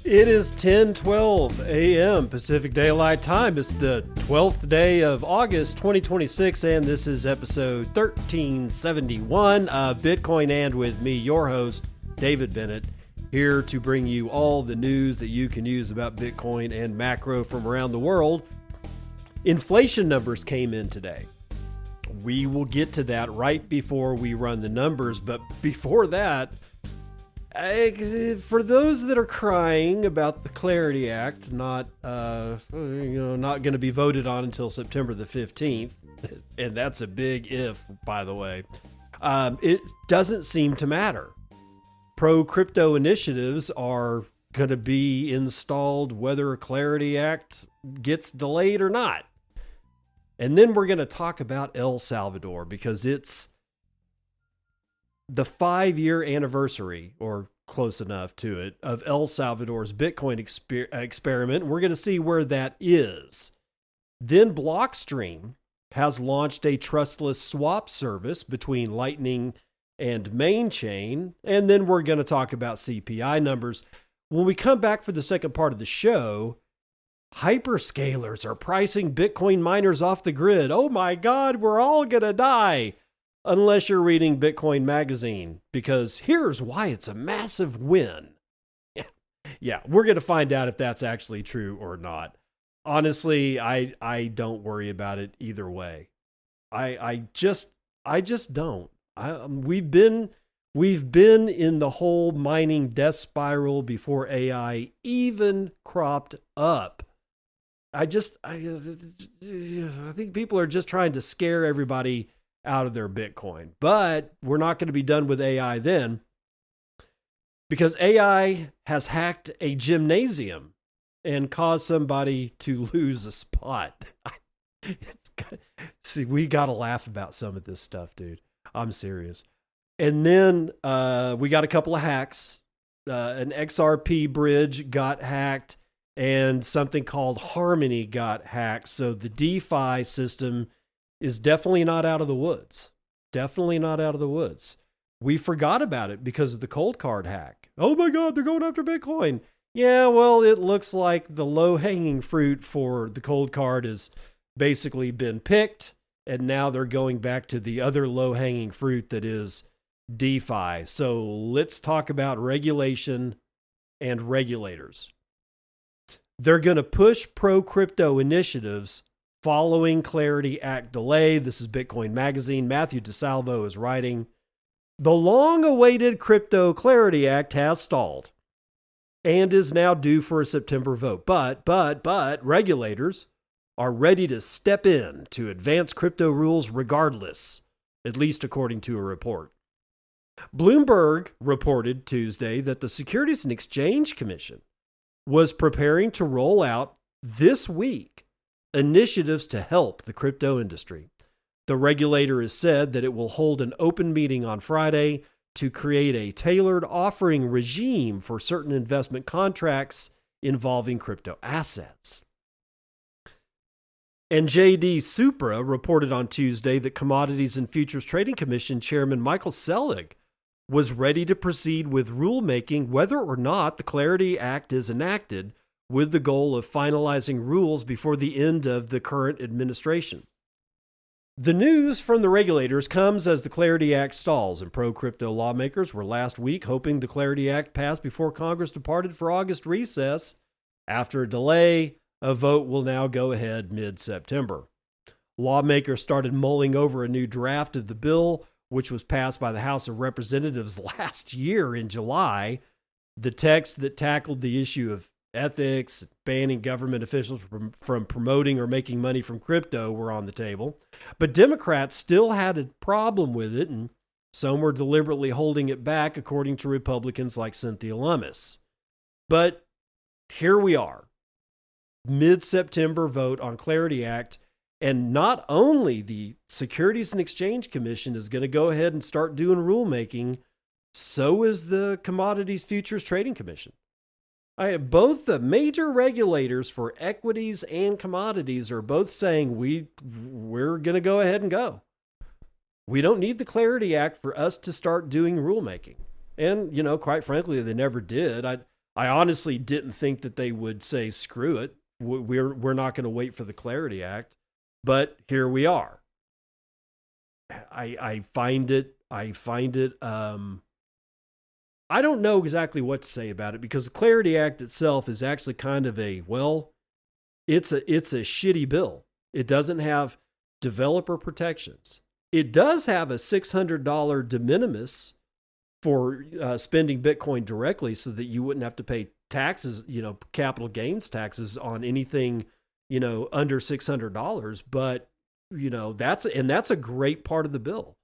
It is 10:12 a.m. Pacific Daylight Time. It's the 12th day of August 2026, and this is episode 1371 of Bitcoin and with me, your host, David Bennett, here to bring you all the news that you can use about Bitcoin and macro from around the world. Inflation numbers came in today. We will get to that right before we run the numbers, but before that, for those that are crying about the Clarity Act not going to be voted on until September the 15th, and that's a big if, by the way, it doesn't seem to matter. Pro-crypto initiatives are going to be installed whether a Clarity Act gets delayed or not. And then we're going to talk about El Salvador because it's the 5-year anniversary, or close enough to it, of El Salvador's Bitcoin experiment. We're going to see where that is. Then Blockstream has launched a trustless swap service between Lightning and mainchain. And then we're going to talk about CPI numbers. When we come back for the second part of the show, hyperscalers are pricing Bitcoin miners off the grid. Oh my God, we're all going to die. Unless you're reading Bitcoin Magazine, because here's why it's a massive win. Yeah, we're going to find out if that's actually true or not. Honestly, I don't worry about it either way. I just don't. We've been in the whole mining death spiral before AI even cropped up. I think people are just trying to scare everybody out of their Bitcoin. But we're not going to be done with AI then, because AI has hacked a gymnasium and caused somebody to lose a spot. See, we got to laugh about some of this stuff, dude. I'm serious. And then we got a couple of hacks. An XRP bridge got hacked and something called Harmony got hacked. So the DeFi system is definitely not out of the woods. Definitely not out of the woods. We forgot about it because of the cold card hack. Oh my God, they're going after Bitcoin. Yeah, well, it looks like the low-hanging fruit for the cold card has basically been picked, and now they're going back to the other low-hanging fruit that is DeFi. So let's talk about regulation and regulators. They're going to push pro-crypto initiatives following Clarity Act delay. This is Bitcoin Magazine. Matthew DeSalvo is writing, the long-awaited Crypto Clarity Act has stalled and is now due for a September vote. But regulators are ready to step in to advance crypto rules regardless, at least according to a report. Bloomberg reported Tuesday that the Securities and Exchange Commission was preparing to roll out this week initiatives to help the crypto industry. The regulator has said that it will hold an open meeting on Friday to create a tailored offering regime for certain investment contracts involving crypto assets. And JD Supra reported on Tuesday that Commodities and Futures Trading Commission Chairman Michael Selig was ready to proceed with rulemaking whether or not the Clarity Act is enacted, with the goal of finalizing rules before the end of the current administration. The news from the regulators comes as the Clarity Act stalls, and pro-crypto lawmakers were last week hoping the Clarity Act passed before Congress departed for August recess. After a delay, a vote will now go ahead mid-September. Lawmakers started mulling over a new draft of the bill, which was passed by the House of Representatives last year in July. The text that tackled the issue of ethics, banning government officials from promoting or making money from crypto were on the table. But Democrats still had a problem with it, and some were deliberately holding it back, according to Republicans like Cynthia Lummis. But here we are, mid-September vote on Clarity Act, and not only the Securities and Exchange Commission is going to go ahead and start doing rulemaking, so is the Commodities Futures Trading Commission. Both the major regulators for equities and commodities are both saying we're going to go ahead and go. We don't need the Clarity Act for us to start doing rulemaking. And, you know, quite frankly, they never did. I honestly didn't think that they would say, screw it. We're not going to wait for the Clarity Act. But here we are. I find it, I don't know exactly what to say about it, because the Clarity Act itself is actually kind of it's a shitty bill. It doesn't have developer protections. It does have a $600 de minimis for spending Bitcoin directly, so that you wouldn't have to pay taxes, you know, capital gains taxes on anything, you know, under $600. But, you know, that's a great part of the bill.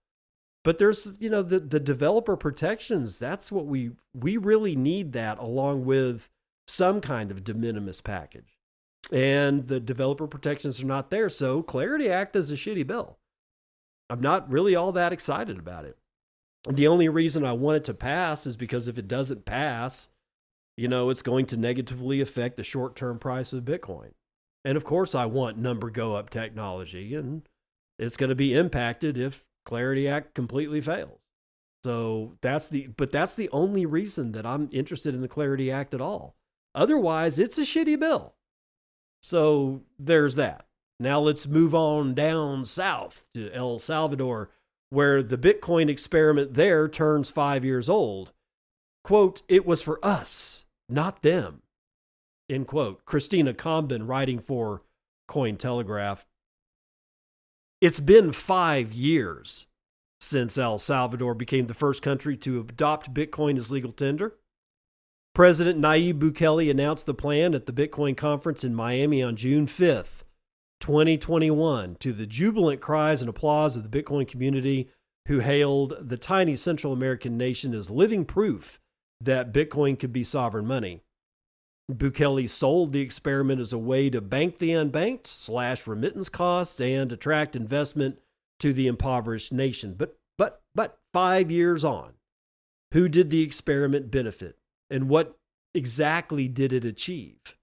But there's, you know, the developer protections. That's what we really need, that along with some kind of de minimis package. And the developer protections are not there. So Clarity Act is a shitty bill. I'm not really all that excited about it. The only reason I want it to pass is because if it doesn't pass, you know, it's going to negatively affect the short-term price of Bitcoin. And of course, I want number go up technology, and it's going to be impacted if Clarity Act completely fails. So that's the only reason that I'm interested in the Clarity Act at all. Otherwise, it's a shitty bill. So there's that. Now let's move on down south to El Salvador, where the Bitcoin experiment there turns 5 years old. Quote, "It was for us, not them." End quote. Christina Comben, writing for Cointelegraph. It's been 5 years since El Salvador became the first country to adopt Bitcoin as legal tender. President Nayib Bukele announced the plan at the Bitcoin conference in Miami on June 5th, 2021, to the jubilant cries and applause of the Bitcoin community, who hailed the tiny Central American nation as living proof that Bitcoin could be sovereign money. Bukele sold the experiment as a way to bank the unbanked, slash remittance costs, and attract investment to the impoverished nation. But 5 years on, who did the experiment benefit, and what exactly did it achieve?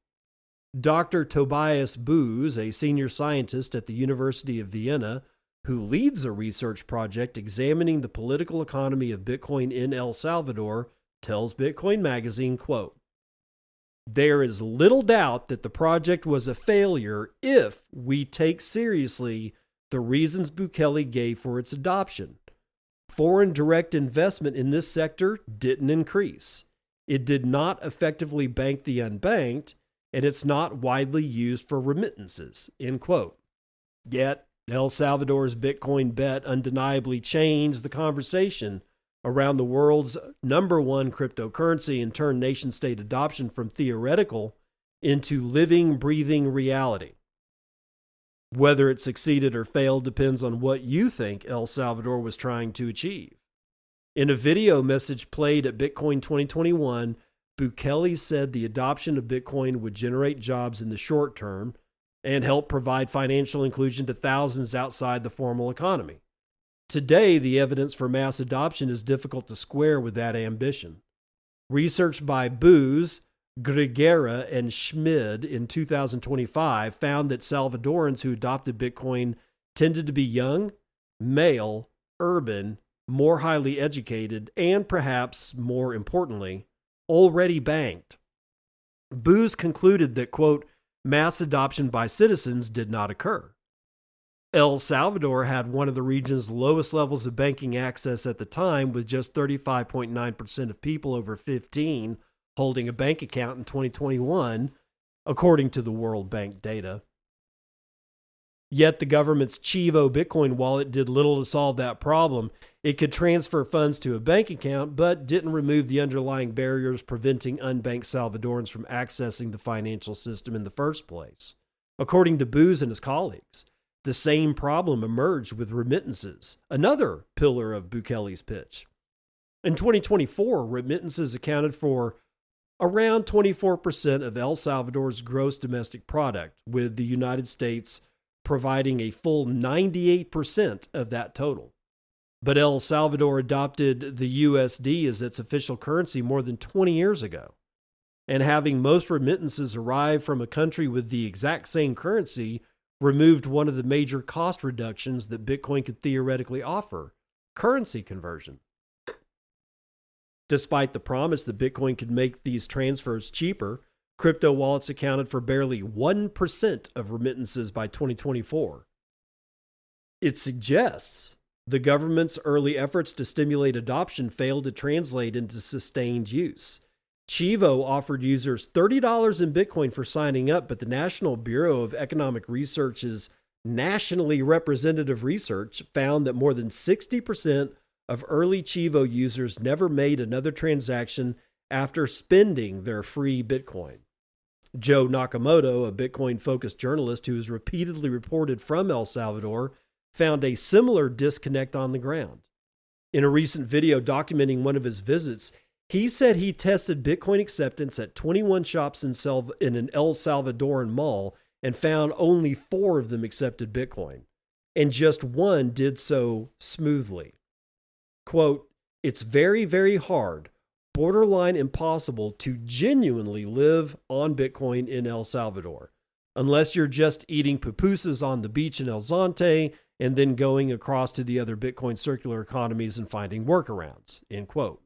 Dr. Tobias Booz, a senior scientist at the University of Vienna, who leads a research project examining the political economy of Bitcoin in El Salvador, tells Bitcoin Magazine, quote, "There is little doubt that the project was a failure if we take seriously the reasons Bukele gave for its adoption. Foreign direct investment in this sector didn't increase. It did not effectively bank the unbanked, and it's not widely used for remittances," end quote. Yet, El Salvador's Bitcoin bet undeniably changed the conversation around the world's number one cryptocurrency, and turned nation-state adoption from theoretical into living, breathing reality. Whether it succeeded or failed depends on what you think El Salvador was trying to achieve. In a video message played at Bitcoin 2021, Bukele said the adoption of Bitcoin would generate jobs in the short term and help provide financial inclusion to thousands outside the formal economy. Today, the evidence for mass adoption is difficult to square with that ambition. Research by Booz, Grigera, and Schmid in 2025 found that Salvadorans who adopted Bitcoin tended to be young, male, urban, more highly educated, and perhaps more importantly, already banked. Booz concluded that, quote, "mass adoption by citizens did not occur." El Salvador had one of the region's lowest levels of banking access at the time, with just 35.9% of people over 15 holding a bank account in 2021, according to the World Bank data. Yet the government's Chivo Bitcoin wallet did little to solve that problem. It could transfer funds to a bank account, but didn't remove the underlying barriers preventing unbanked Salvadorans from accessing the financial system in the first place. According to Booz and his colleagues, the same problem emerged with remittances, another pillar of Bukele's pitch. In 2024, remittances accounted for around 24% of El Salvador's gross domestic product, with the United States providing a full 98% of that total. But El Salvador adopted the USD as its official currency more than 20 years ago. And having most remittances arrive from a country with the exact same currency removed one of the major cost reductions that Bitcoin could theoretically offer: currency conversion. Despite the promise that Bitcoin could make these transfers cheaper, crypto wallets accounted for barely 1% of remittances by 2024. It suggests the government's early efforts to stimulate adoption failed to translate into sustained use. Chivo offered users $30 in Bitcoin for signing up, but the National Bureau of Economic Research's nationally representative research found that more than 60% of early Chivo users never made another transaction after spending their free Bitcoin. Joe Nakamoto, a Bitcoin-focused journalist who has repeatedly reported from El Salvador, found a similar disconnect on the ground. In a recent video documenting one of his visits, he said he tested Bitcoin acceptance at 21 shops in an El Salvadoran mall and found only 4 of them accepted Bitcoin, and just one did so smoothly. Quote, "It's very, very hard, borderline impossible to genuinely live on Bitcoin in El Salvador, unless you're just eating pupusas on the beach in El Zonte and then going across to the other Bitcoin circular economies and finding workarounds," end quote.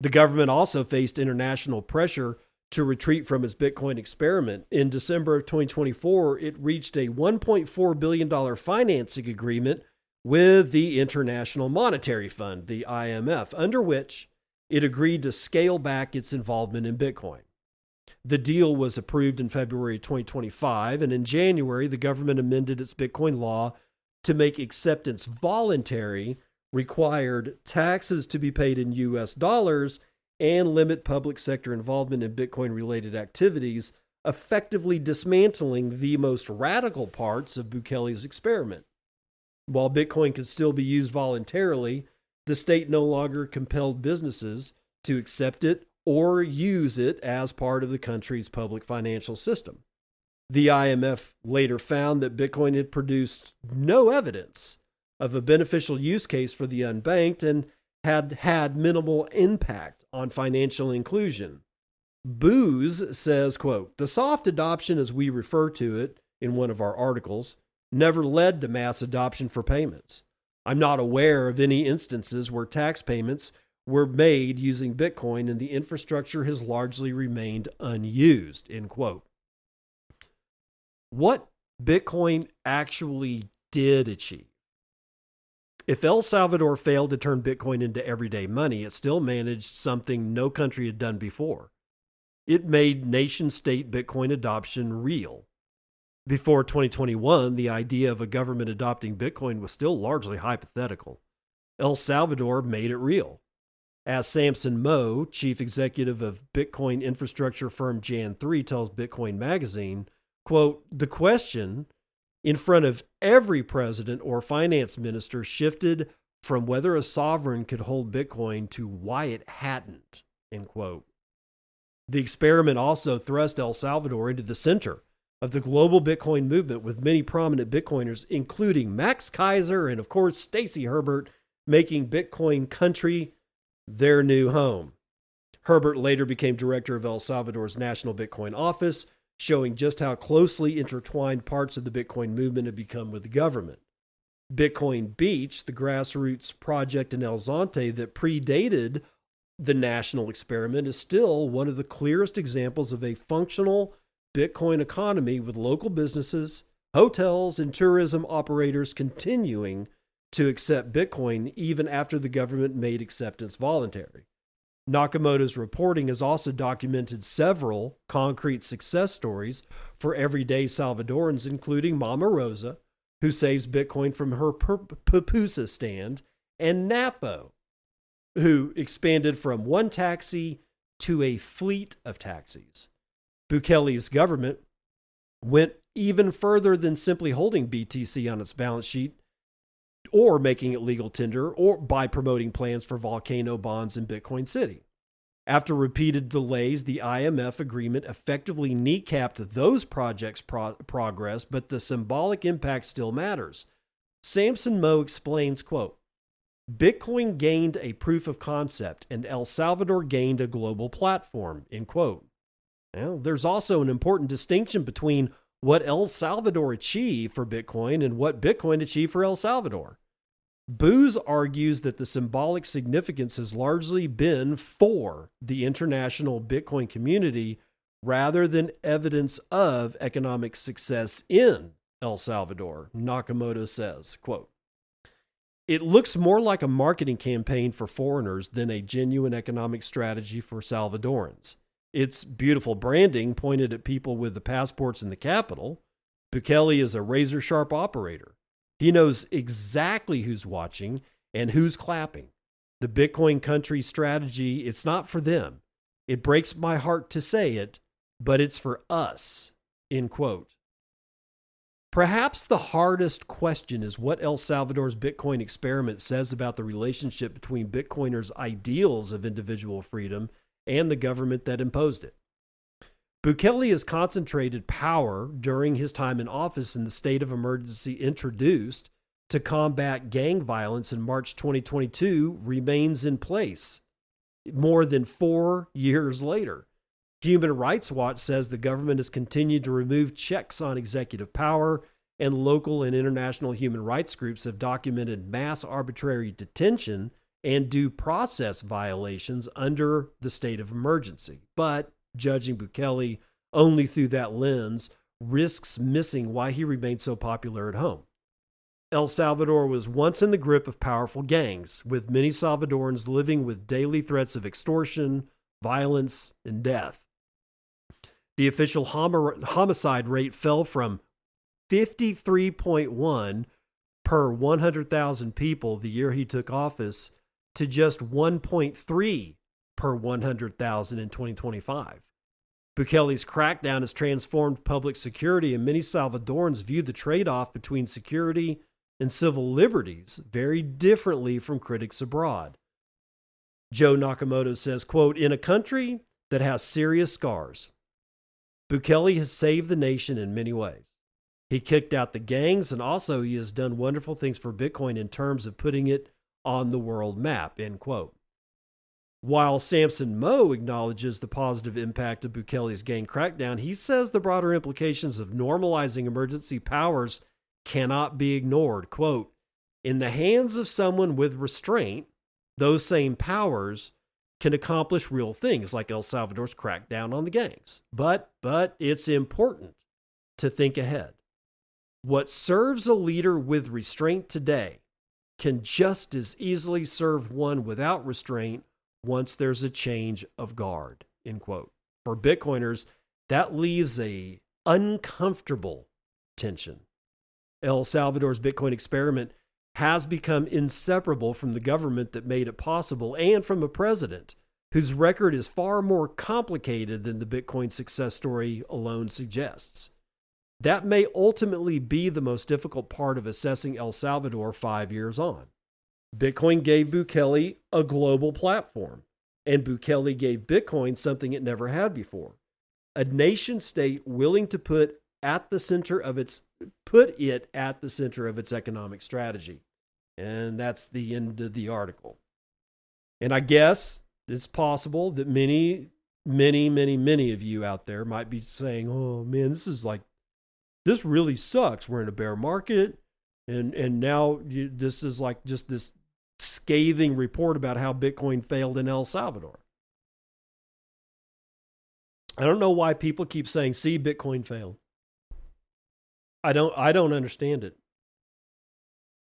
The government also faced international pressure to retreat from its Bitcoin experiment. In December of 2024, it reached a $1.4 billion financing agreement with the International Monetary Fund, the IMF, under which it agreed to scale back its involvement in Bitcoin. The deal was approved in February 2025, and in January, the government amended its Bitcoin law to make acceptance voluntary, required taxes to be paid in US dollars, and limit public sector involvement in Bitcoin-related activities, effectively dismantling the most radical parts of Bukele's experiment. While Bitcoin could still be used voluntarily, the state no longer compelled businesses to accept it or use it as part of the country's public financial system. The IMF later found that Bitcoin had produced no evidence of a beneficial use case for the unbanked and had had minimal impact on financial inclusion. Booz says, quote, "The soft adoption, as we refer to it in one of our articles, never led to mass adoption for payments. I'm not aware of any instances where tax payments were made using Bitcoin and the infrastructure has largely remained unused," end quote. What Bitcoin actually did achieve. If El Salvador failed to turn Bitcoin into everyday money, it still managed something no country had done before. It made nation-state Bitcoin adoption real. Before 2021, the idea of a government adopting Bitcoin was still largely hypothetical. El Salvador made it real. As Samson Moe, chief executive of Bitcoin infrastructure firm Jan3, tells Bitcoin Magazine, quote, "The question in front of every president or finance minister shifted from whether a sovereign could hold Bitcoin to why it hadn't," end quote. The experiment also thrust El Salvador into the center of the global Bitcoin movement, with many prominent Bitcoiners, including Max Kaiser and, of course, Stacey Herbert, making Bitcoin country their new home. Herbert later became director of El Salvador's National Bitcoin Office, showing just how closely intertwined parts of the Bitcoin movement have become with the government. Bitcoin Beach, the grassroots project in El Zonte that predated the national experiment, is still one of the clearest examples of a functional Bitcoin economy, with local businesses, hotels, and tourism operators continuing to accept Bitcoin even after the government made acceptance voluntary. Nakamoto's reporting has also documented several concrete success stories for everyday Salvadorans, including Mama Rosa, who saves Bitcoin from her pupusa stand, and Napo, who expanded from one taxi to a fleet of taxis. Bukele's government went even further than simply holding BTC on its balance sheet or making it legal tender, or by promoting plans for volcano bonds in Bitcoin City. After repeated delays, the IMF agreement effectively kneecapped those projects' progress, but the symbolic impact still matters. Samson Moe explains, quote, "Bitcoin gained a proof of concept and El Salvador gained a global platform," end quote. Well, there's also an important distinction between what El Salvador achieved for Bitcoin and what Bitcoin achieved for El Salvador. Booz argues that the symbolic significance has largely been for the international Bitcoin community rather than evidence of economic success in El Salvador. Nakamoto says, quote, "It looks more like a marketing campaign for foreigners than a genuine economic strategy for Salvadorans. Its beautiful branding pointed at people with the passports in the capital. Bukele is a razor-sharp operator. He knows exactly who's watching and who's clapping. The Bitcoin country strategy, it's not for them. It breaks my heart to say it, but it's for us," end quote. Perhaps the hardest question is what El Salvador's Bitcoin experiment says about the relationship between Bitcoiners' ideals of individual freedom and the government that imposed it. Bukele has concentrated power during his time in office, and the state of emergency introduced to combat gang violence in March 2022 remains in place more than 4 years later. Human Rights Watch says the government has continued to remove checks on executive power, and local and international human rights groups have documented mass arbitrary detention and due process violations under the state of emergency. But judging Bukele only through that lens risks missing why he remained so popular at home. El Salvador was once in the grip of powerful gangs, with many Salvadorans living with daily threats of extortion, violence, and death. The official homicide rate fell from 53.1 per 100,000 people the year he took office to just 1.3 per 100,000 in 2025. Bukele's crackdown has transformed public security, and many Salvadorans view the trade-off between security and civil liberties very differently from critics abroad. Joe Nakamoto says, quote, "In a country that has serious scars, Bukele has saved the nation in many ways. He kicked out the gangs, and also he has done wonderful things for Bitcoin in terms of putting it on the world map," end quote. While Samson Moe acknowledges the positive impact of Bukele's gang crackdown, he says the broader implications of normalizing emergency powers cannot be ignored. Quote, "In the hands of someone with restraint, those same powers can accomplish real things like El Salvador's crackdown on the gangs. But it's important to think ahead. What serves a leader with restraint today can just as easily serve one without restraint once there's a change of guard," end quote. For Bitcoiners, that leaves a uncomfortable tension. El Salvador's Bitcoin experiment has become inseparable from the government that made it possible and from a president whose record is far more complicated than the Bitcoin success story alone suggests. That may ultimately be the most difficult part of assessing El Salvador 5 years on. Bitcoin gave Bukele a global platform, and Bukele gave Bitcoin something it never had before: a nation state willing to put it at the center of its economic strategy. And that's the end of the article. And I guess it's possible that many of you out there might be saying, "Oh man, this really sucks. We're in a bear market, and now this is like just this scathing report about how Bitcoin failed in El Salvador." I don't know why people keep saying, "See, Bitcoin failed." I don't understand it.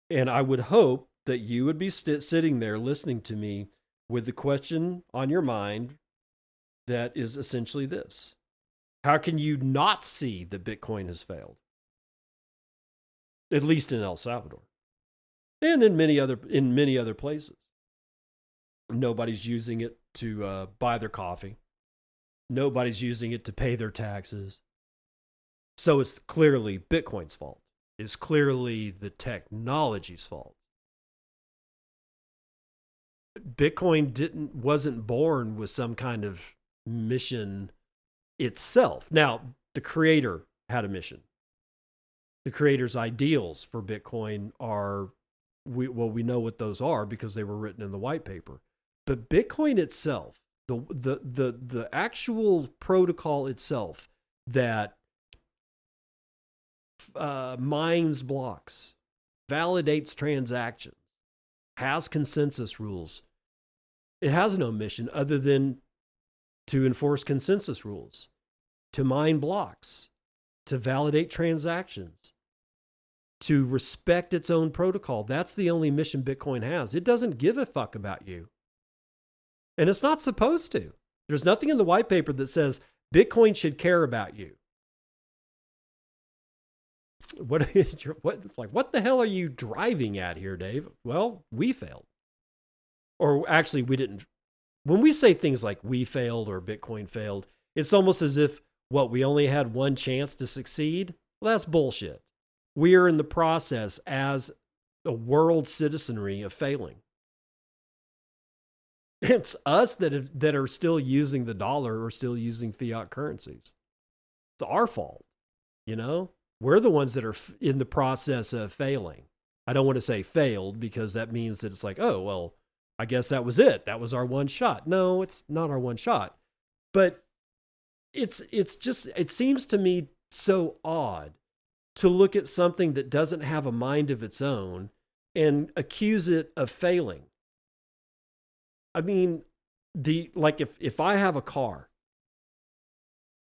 And I would hope that you would be sitting there listening to me with the question on your mind that is essentially this: how can you not see that Bitcoin has failed? At least in El Salvador. And in many other places. Nobody's using it to buy their coffee. Nobody's using it to pay their taxes. So it's clearly Bitcoin's fault. It's clearly the technology's fault. Bitcoin wasn't born with some kind of mission itself. Now, the creator had a mission. The creator's ideals for Bitcoin are, we know what those are because they were written in the white paper. But Bitcoin itself, the actual protocol itself that mines blocks, validates transactions, has consensus rules. It has no mission other than to enforce consensus rules, to mine blocks, to validate transactions, to respect its own protocol. That's the only mission Bitcoin has. It doesn't give a fuck about you. And it's not supposed to. There's nothing in the white paper that says Bitcoin should care about you. What the hell are you driving at here, Dave? Well, we failed. Or actually, we didn't. When we say things like we failed or Bitcoin failed, it's almost as if, we only had one chance to succeed? Well, that's bullshit. We are in the process as a world citizenry of failing. It's us that are still using the dollar or still using fiat currencies. It's our fault, you know? We're the ones that are in the process of failing. I don't want to say failed because that means that it's like, oh, well, I guess that was it. That was our one shot. No, it's not our one shot. But it seems to me so odd to look at something that doesn't have a mind of its own and accuse it of failing. I mean, if I have a car,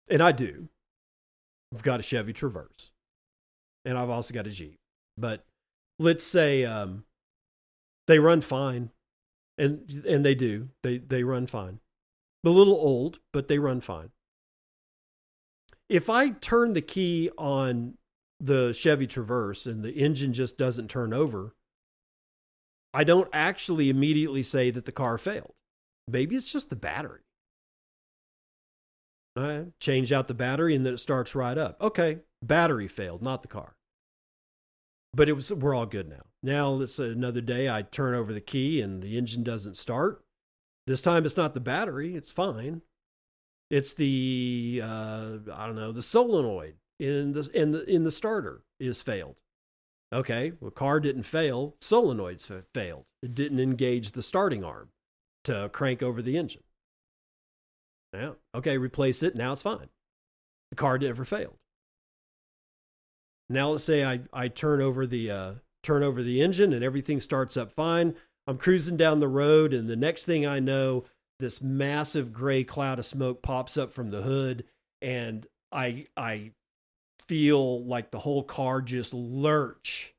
and I do, I've got a Chevy Traverse, and I've also got a Jeep. But let's say they run fine, and they do. They run fine. A little old, but they run fine. If I turn the key on the Chevy Traverse and the engine just doesn't turn over, I don't actually immediately say that the car failed. Maybe it's just the battery. I change out the battery and then it starts right up. Okay, battery failed, not the car. But we're all good now. Now it's another day. I turn over the key and the engine doesn't start. This time it's not the battery. It's fine. It's the the solenoid in the starter is failed. Okay, well, car didn't fail. Solenoids failed. It didn't engage the starting arm to crank over the engine. Yeah, okay, replace it. Now it's fine. The car never failed. Now let's say I turn over the engine and everything starts up fine. I'm cruising down the road, and the next thing I know, this massive gray cloud of smoke pops up from the hood, and I feel like the whole car just lurch.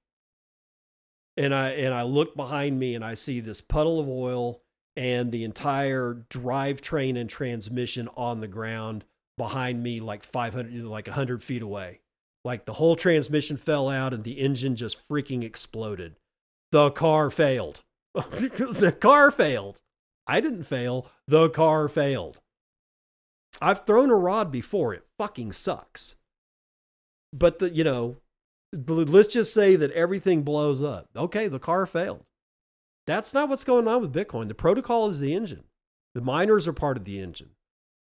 And I look behind me and I see this puddle of oil and the entire drivetrain and transmission on the ground behind me, like 100 feet away. Like the whole transmission fell out and the engine just freaking exploded. The car failed. The car failed. I didn't fail. The car failed. I've thrown a rod before. It fucking sucks. But let's just say that everything blows up. Okay, the car failed. That's not what's going on with Bitcoin. The protocol is the engine. The miners are part of the engine.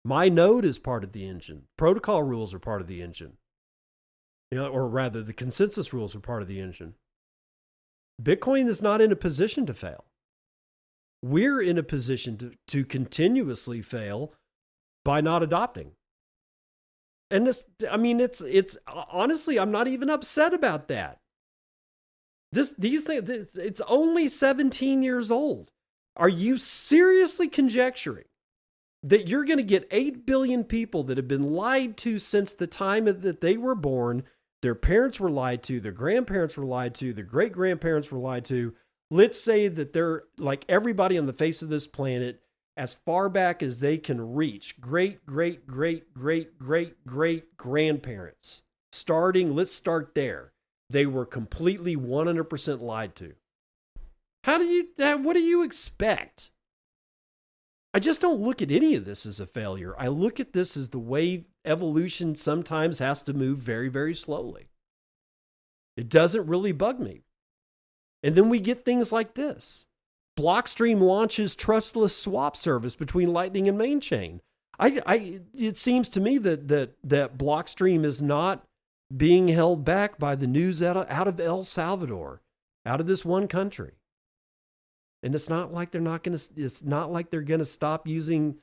My node is part of the engine. Protocol rules are part of the engine. Or rather, the consensus rules are part of the engine. Bitcoin is not in a position to fail. We're in a position to continuously fail by not adopting. And it's honestly, I'm not even upset about that. These things, it's only 17 years old. Are you seriously conjecturing that you're going to get 8 billion people that have been lied to since the time that they were born? Their parents were lied to, their grandparents were lied to, their great-grandparents were lied to. Let's say that they're like everybody on the face of this planet, as far back as they can reach, great-great-great-great-great-great-grandparents. Let's start there. They were completely 100% lied to. What do you expect? I just don't look at any of this as a failure. I look at this as the way evolution sometimes has to move very, very slowly. It doesn't really bug me. And then we get things like this. Blockstream launches trustless swap service between Lightning and mainchain. It seems to me that Blockstream is not being held back by the news out of El Salvador, out of this one country. And it's not like they're going to stop using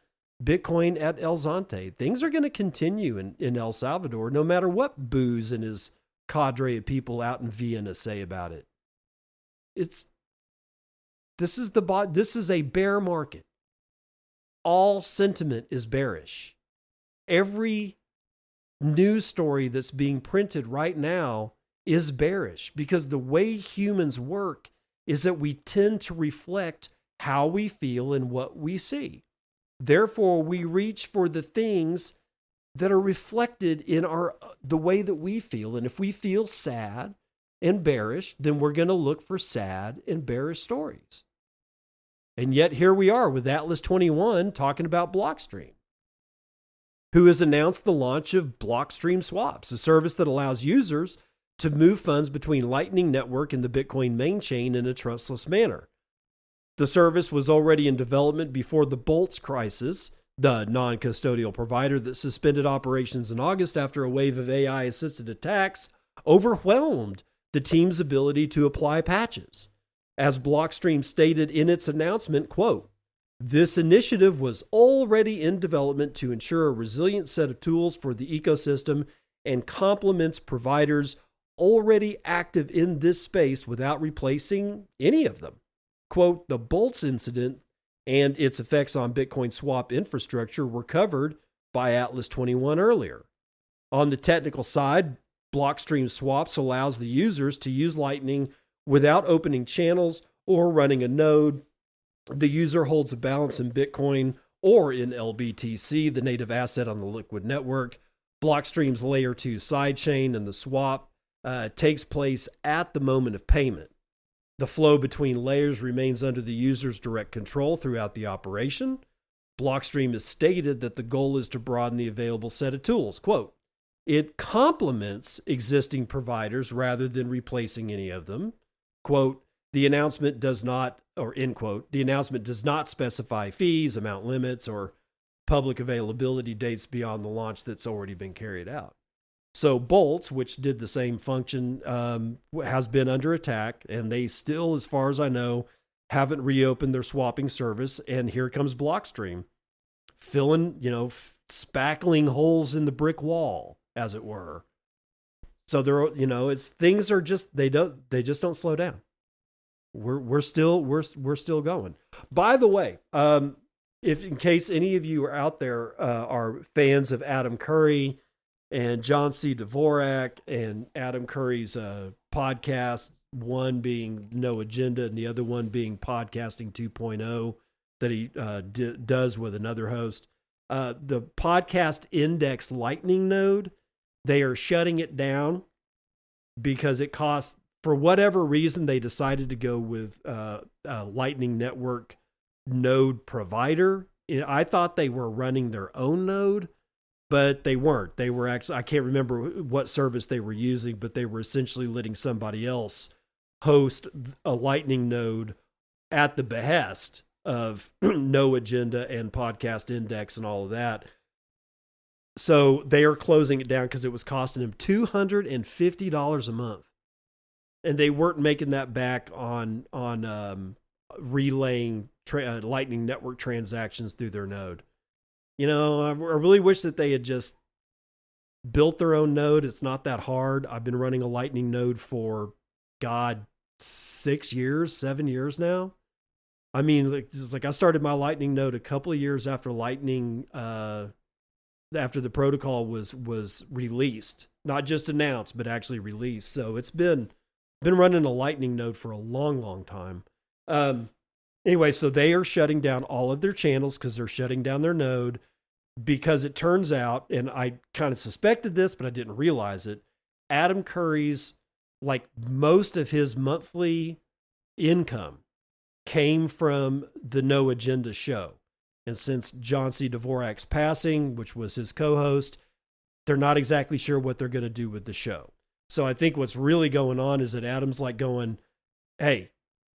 Bitcoin at El Zonte. Things are going to continue in El Salvador, no matter what Booz and his cadre of people out in Vienna say about it. This is a bear market. All sentiment is bearish. Every news story that's being printed right now is bearish because the way humans work is that we tend to reflect how we feel and what we see. Therefore, we reach for the things that are reflected in the way that we feel. And if we feel sad and bearish, then we're going to look for sad and bearish stories. And yet here we are with Atlas 21 talking about Blockstream, who has announced the launch of Blockstream Swaps, a service that allows users to move funds between Lightning Network and the Bitcoin mainchain in a trustless manner. The service was already in development before the Bolts crisis, the non-custodial provider that suspended operations in August after a wave of AI-assisted attacks overwhelmed the team's ability to apply patches. As Blockstream stated in its announcement, quote, "This initiative was already in development to ensure a resilient set of tools for the ecosystem and complements providers already active in this space without replacing any of them." Quote, "The Bolts incident and its effects on Bitcoin swap infrastructure were covered by Atlas 21 earlier. On the technical side, Blockstream Swaps allows the users to use Lightning without opening channels or running a node. The user holds a balance in Bitcoin or in LBTC, the native asset on the Liquid network. Blockstream's layer 2 sidechain and the swap takes place at the moment of payment. The flow between layers remains under the user's direct control throughout the operation. Blockstream has stated that the goal is to broaden the available set of tools. Quote, "It complements existing providers rather than replacing any of them." Quote, "The announcement does not," or end quote, "the announcement does not specify fees, amount limits, or public availability dates beyond the launch that's already been carried out." So Bolts, which did the same function, has been under attack, and they still, as far as I know, haven't reopened their swapping service. And here comes Blockstream, filling, spackling holes in the brick wall, as it were. So things are just they just don't slow down. We're still going. By the way, if in case any of you are out there are fans of Adam Curry and John C. Dvorak and Adam Curry's podcast, one being No Agenda and the other one being Podcasting 2.0 that he does with another host. The podcast index Lightning node, they are shutting it down because it costs, for whatever reason, they decided to go with a Lightning Network node provider. I thought they were running their own node, but they weren't. They were actually, I can't remember what service they were using, but they were essentially letting somebody else host a Lightning node at the behest of No Agenda and Podcast Index and all of that. So they are closing it down because it was costing them $250 a month. And they weren't making that back on relaying Lightning Network transactions through their node. I really wish that they had just built their own node. It's not that hard. I've been running a Lightning node for, 6 years, 7 years now. I mean, like I started my Lightning node a couple of years after Lightning, after the protocol was released, not just announced, but actually released. So it's been running a Lightning node for a long, long time. Anyway, so they are shutting down all of their channels because they're shutting down their node, because it turns out, and I kind of suspected this, but I didn't realize it, Adam Curry's, like most of his monthly income came from the No Agenda show. And since John C. Dvorak's passing, which was his co-host, they're not exactly sure what they're going to do with the show. So I think what's really going on is that Adam's like going, hey,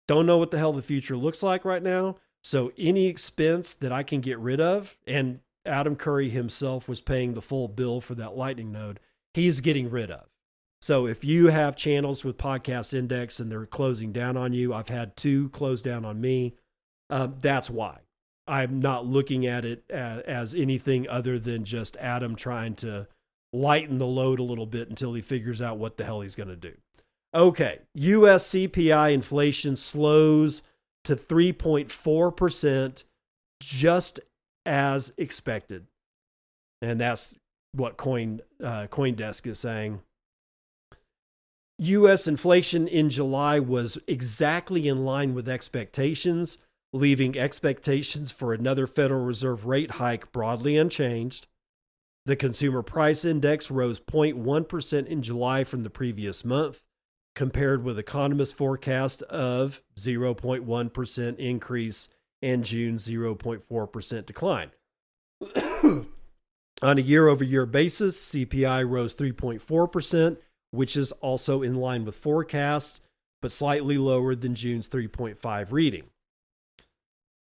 don't know what the hell the future looks like right now. So any expense that I can get rid of, and Adam Curry himself was paying the full bill for that Lightning node, he's getting rid of. So if you have channels with Podcast Index and they're closing down on you, I've had 2 close down on me. That's why. I'm not looking at it as anything other than just Adam trying to lighten the load a little bit until he figures out what the hell he's going to do. Okay, US CPI inflation slows to 3.4%, just as expected. And that's what CoinDesk is saying. U.S. inflation in July was exactly in line with expectations, leaving expectations for another Federal Reserve rate hike broadly unchanged. The Consumer Price Index rose 0.1% in July from the previous month, compared with economists' forecast of 0.1% increase and June's 0.4% decline. On a year-over-year basis, CPI rose 3.4%, which is also in line with forecasts, but slightly lower than June's 3.5 reading.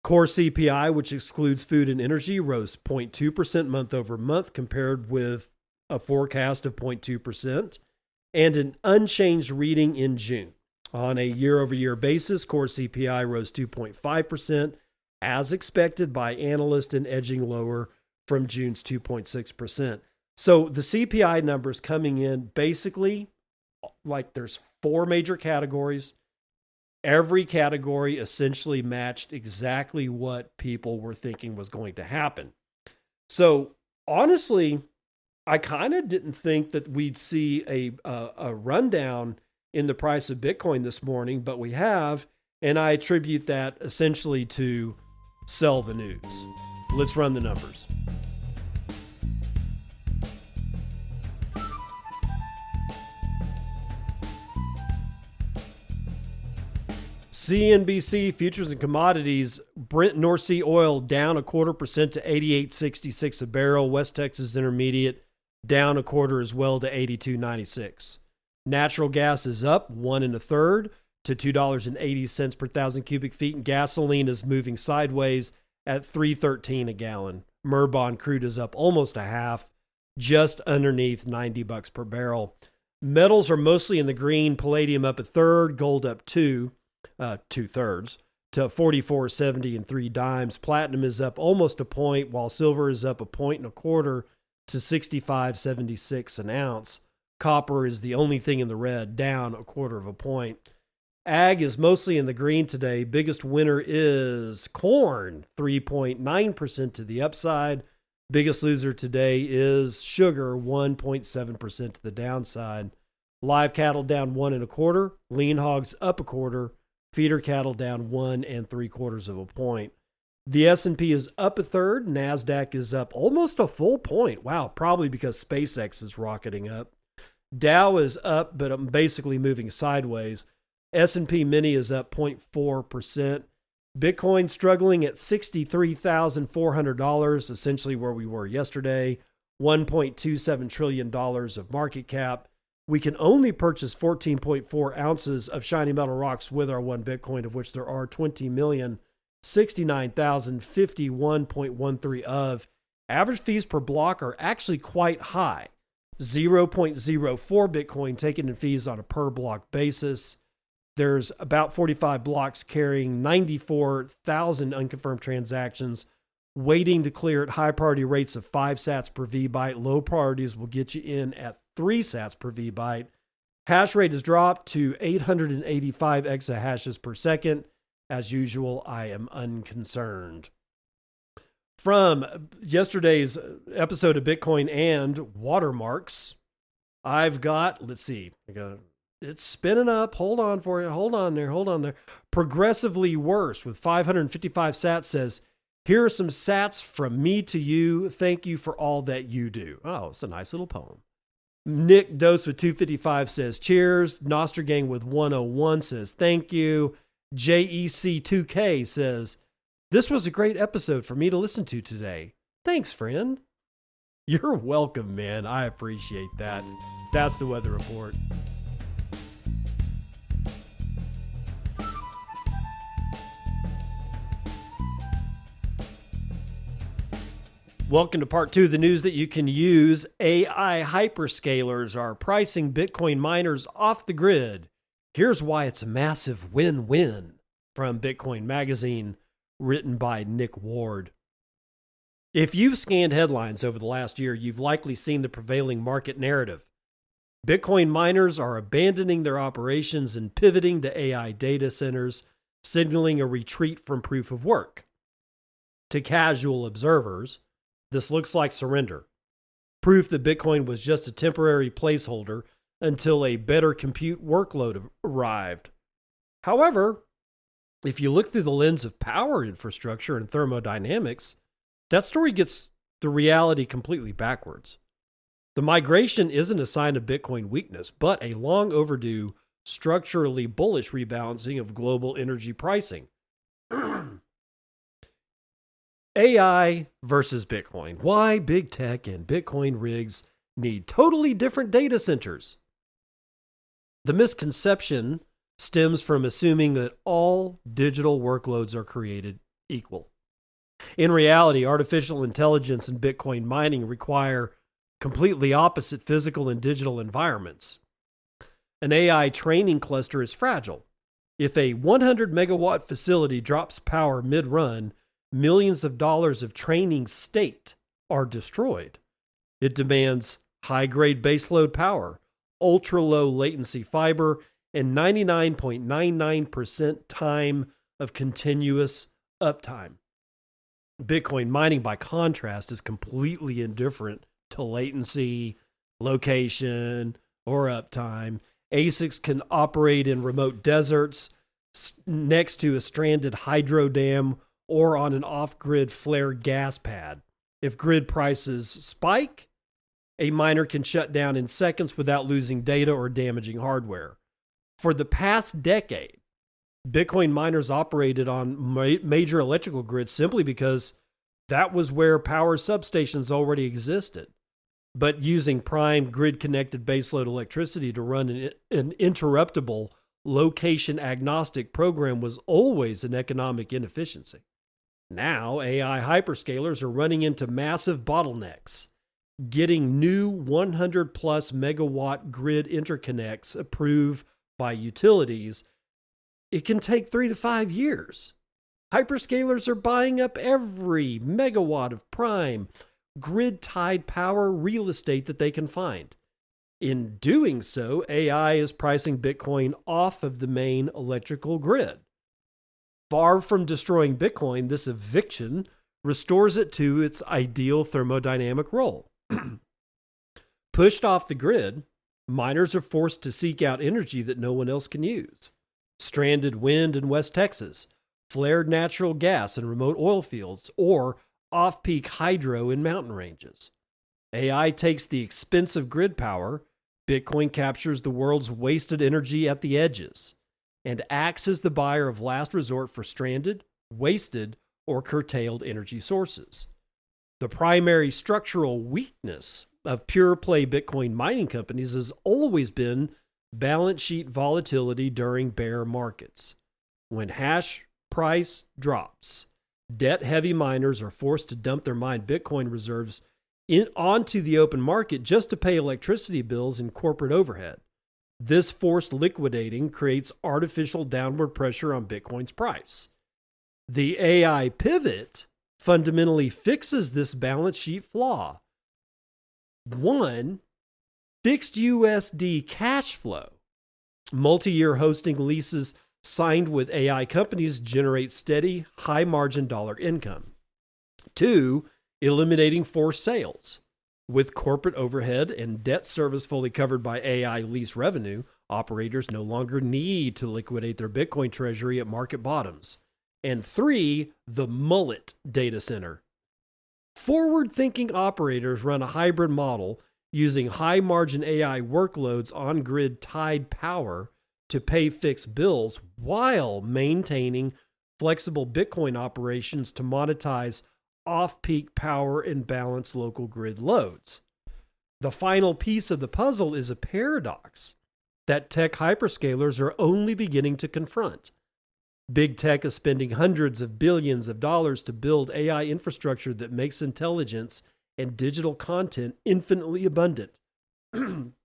Core CPI, which excludes food and energy, rose 0.2% month over month, compared with a forecast of 0.2%, and an unchanged reading in June. On a year-over-year basis, core CPI rose 2.5%, as expected by analysts, and edging lower from June's 2.6%. So the CPI numbers coming in basically, like, there's 4 major categories. Every category essentially matched exactly what people were thinking was going to happen. So honestly, I kind of didn't think that we'd see a rundown in the price of Bitcoin this morning, but we have, and I attribute that essentially to sell the news. Let's run the numbers. CNBC futures and commodities, Brent North Sea oil down 0.25% to 88.66 a barrel. West Texas Intermediate down 0.25 as well to 82.96. Natural gas is up 1 1/3 to $2.80 per thousand cubic feet, and gasoline is moving sideways at $3.13 a gallon. Merbon crude is up almost a half, just underneath $90 per barrel. Metals are mostly in the green. Palladium up 1/3, gold up 2/3 to 44.70 and 3 dimes. Platinum is up almost a point, while silver is up 1.25 to 65.76 an ounce. Copper is the only thing in the red, down 0.25 point. Ag is mostly in the green today. Biggest winner is corn, 3.9% to the upside. Biggest loser today is sugar, 1.7% to the downside. Live cattle down 1 1/4. Lean hogs up 1/4. Feeder cattle down 1 3/4 point. The S&P is up 1/3. NASDAQ is up almost a full point. Wow, probably because SpaceX is rocketing up. Dow is up, but I'm basically moving sideways. S&P Mini is up 0.4%. Bitcoin struggling at $63,400, essentially where we were yesterday. $1.27 trillion of market cap. We can only purchase 14.4 ounces of shiny metal rocks with our 1 Bitcoin, of which there are 20,069,051.13 of. Average fees per block are actually quite high. 0.04 Bitcoin taken in fees on a per block basis. There's about 45 blocks carrying 94,000 unconfirmed transactions waiting to clear at high priority rates of 5 sats per VByte. Low priorities will get you in at 3 sats per VByte. Hash rate has dropped to 885 exahashes per second. As usual, I am unconcerned. From yesterday's episode of Bitcoin and watermarks, I've got, let's see, it's spinning up. Hold on for you. Hold on there. Progressively worse with 555 sats says, here are some sats from me to you. Thank you for all that you do. Oh, it's a nice little poem. Nick Dose with 255 says, cheers. Nostergang with 101 says, thank you. JEC2K says, this was a great episode for me to listen to today. Thanks, friend. You're welcome, man. I appreciate that. That's the weather report. Welcome to part 2 of the news that you can use. AI hyperscalers are pricing Bitcoin miners off the grid. Here's why it's a massive win-win, from Bitcoin Magazine, written by Nick Ward. If you've scanned headlines over the last year, you've likely seen the prevailing market narrative. Bitcoin miners are abandoning their operations and pivoting to AI data centers. signaling a retreat from proof of work. To casual observers, this looks like surrender, proof that Bitcoin was just a temporary placeholder until a better compute workload arrived. However, if you look through the lens of power infrastructure and thermodynamics, that story gets the reality completely backwards. The migration isn't a sign of Bitcoin weakness, but a long overdue, structurally bullish rebalancing of global energy pricing. AI versus Bitcoin. Why big tech and Bitcoin rigs need totally different data centers? The misconception stems from assuming that all digital workloads are created equal. In reality, artificial intelligence and Bitcoin mining require completely opposite physical and digital environments. An AI training cluster is fragile. If a 100 megawatt facility drops power mid-run, millions of dollars of training state are destroyed. It demands high-grade baseload power, ultra-low latency fiber, and 99.99% time of continuous uptime. Bitcoin mining, by contrast, is completely indifferent to latency, location, or uptime. ASICs can operate in remote deserts, next to a stranded hydro dam, or on an off-grid flare gas pad. If grid prices spike, a miner can shut down in seconds without losing data or damaging hardware. For the past decade, Bitcoin miners operated on major electrical grids simply because that was where power substations already existed. But using prime grid-connected baseload electricity to run an interruptible, location-agnostic program was always an economic inefficiency. Now, AI hyperscalers are running into massive bottlenecks. Getting new 100-plus megawatt grid interconnects approved by utilities, it can take 3 to 5 years. Hyperscalers are buying up every megawatt of prime, grid-tied power real estate that they can find. In doing so, AI is pricing Bitcoin off of the main electrical grid. Far from destroying Bitcoin, this eviction restores it to its ideal thermodynamic role. Pushed off the grid, miners are forced to seek out energy that no one else can use. Stranded wind in West Texas, flared natural gas in remote oil fields, or off-peak hydro in mountain ranges. AI takes the expensive grid power, Bitcoin captures the world's wasted energy at the edges, and acts as the buyer of last resort for stranded, wasted, or curtailed energy sources. The primary structural weakness of pure-play Bitcoin mining companies has always been balance sheet volatility during bear markets. When hash price drops, debt-heavy miners are forced to dump their mined Bitcoin reserves onto the open market just to pay electricity bills and corporate overhead. This forced liquidating creates artificial downward pressure on Bitcoin's price. The AI pivot fundamentally fixes this balance sheet flaw. 1. Fixed USD cash flow. Multi-year hosting leases signed with AI companies generate steady, high-margin dollar income. 2. Eliminating forced sales. With corporate overhead and debt service fully covered by AI lease revenue, operators no longer need to liquidate their Bitcoin treasury at market bottoms. And 3. The mullet data center. Forward-thinking operators run a hybrid model using high-margin AI workloads on grid tied power to pay fixed bills while maintaining flexible Bitcoin operations to monetize off-peak power and balance local grid loads. The final piece of the puzzle is a paradox that tech hyperscalers are only beginning to confront. Big tech is spending hundreds of billions of dollars to build AI infrastructure that makes intelligence and digital content infinitely abundant.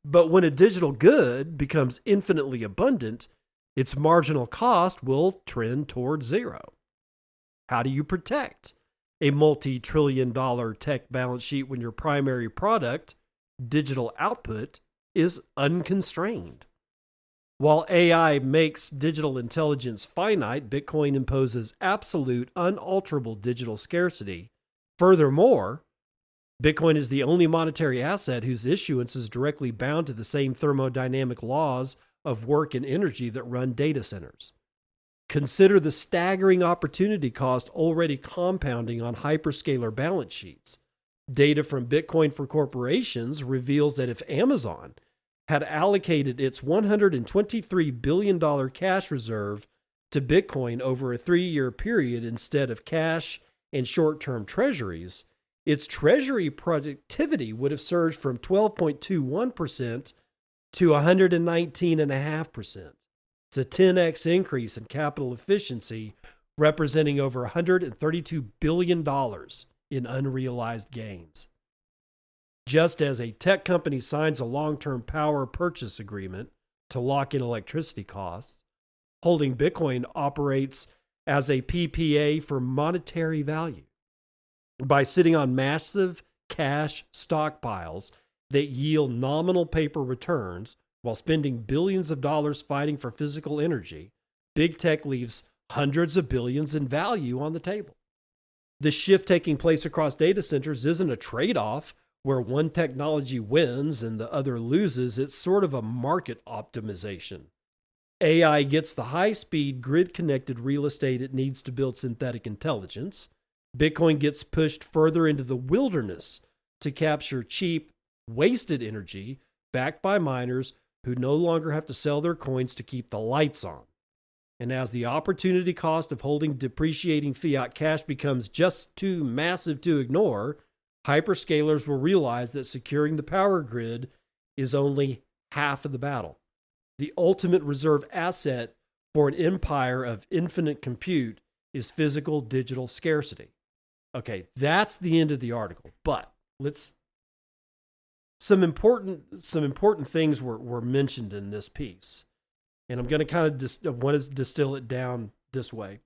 But when a digital good becomes infinitely abundant, its marginal cost will trend toward zero. How do you protect a multi-trillion-dollar tech balance sheet when your primary product, digital output, is unconstrained? While AI makes digital intelligence finite, Bitcoin imposes absolute, unalterable digital scarcity. Furthermore, Bitcoin is the only monetary asset whose issuance is directly bound to the same thermodynamic laws of work and energy that run data centers. Consider the staggering opportunity cost already compounding on hyperscaler balance sheets. Data from Bitcoin for Corporations reveals that if Amazon had allocated its $123 billion cash reserve to Bitcoin over a 3-year period instead of cash and short-term treasuries, its treasury productivity would have surged from 12.21% to 119.5%. It's a 10x increase in capital efficiency, representing over $132 billion in unrealized gains. Just as a tech company signs a long-term power purchase agreement to lock in electricity costs, holding Bitcoin operates as a PPA for monetary value. By sitting on massive cash stockpiles that yield nominal paper returns while spending billions of dollars fighting for physical energy, big tech leaves hundreds of billions in value on the table. The shift taking place across data centers isn't a trade-off where one technology wins and the other loses. It's sort of a market optimization. AI gets the high-speed, grid-connected real estate it needs to build synthetic intelligence. Bitcoin gets pushed further into the wilderness to capture cheap, wasted energy backed by miners who no longer have to sell their coins to keep the lights on. And as the opportunity cost of holding depreciating fiat cash becomes just too massive to ignore, hyperscalers will realize that securing the power grid is only half of the battle. The ultimate reserve asset for an empire of infinite compute is physical digital scarcity. Okay, that's the end of the article. But some important things were mentioned in this piece. And I'm going to kind of want to distill it down this way.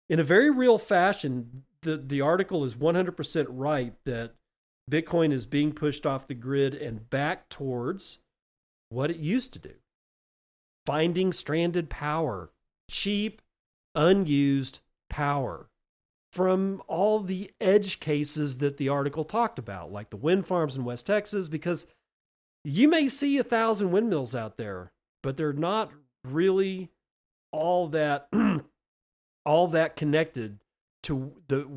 In a very real fashion, the article is 100% right that Bitcoin is being pushed off the grid and back towards what it used to do. Finding stranded power, cheap, unused power from all the edge cases that the article talked about, like the wind farms in West Texas, because you may see 1,000 windmills out there, but they're not really all that all that connected to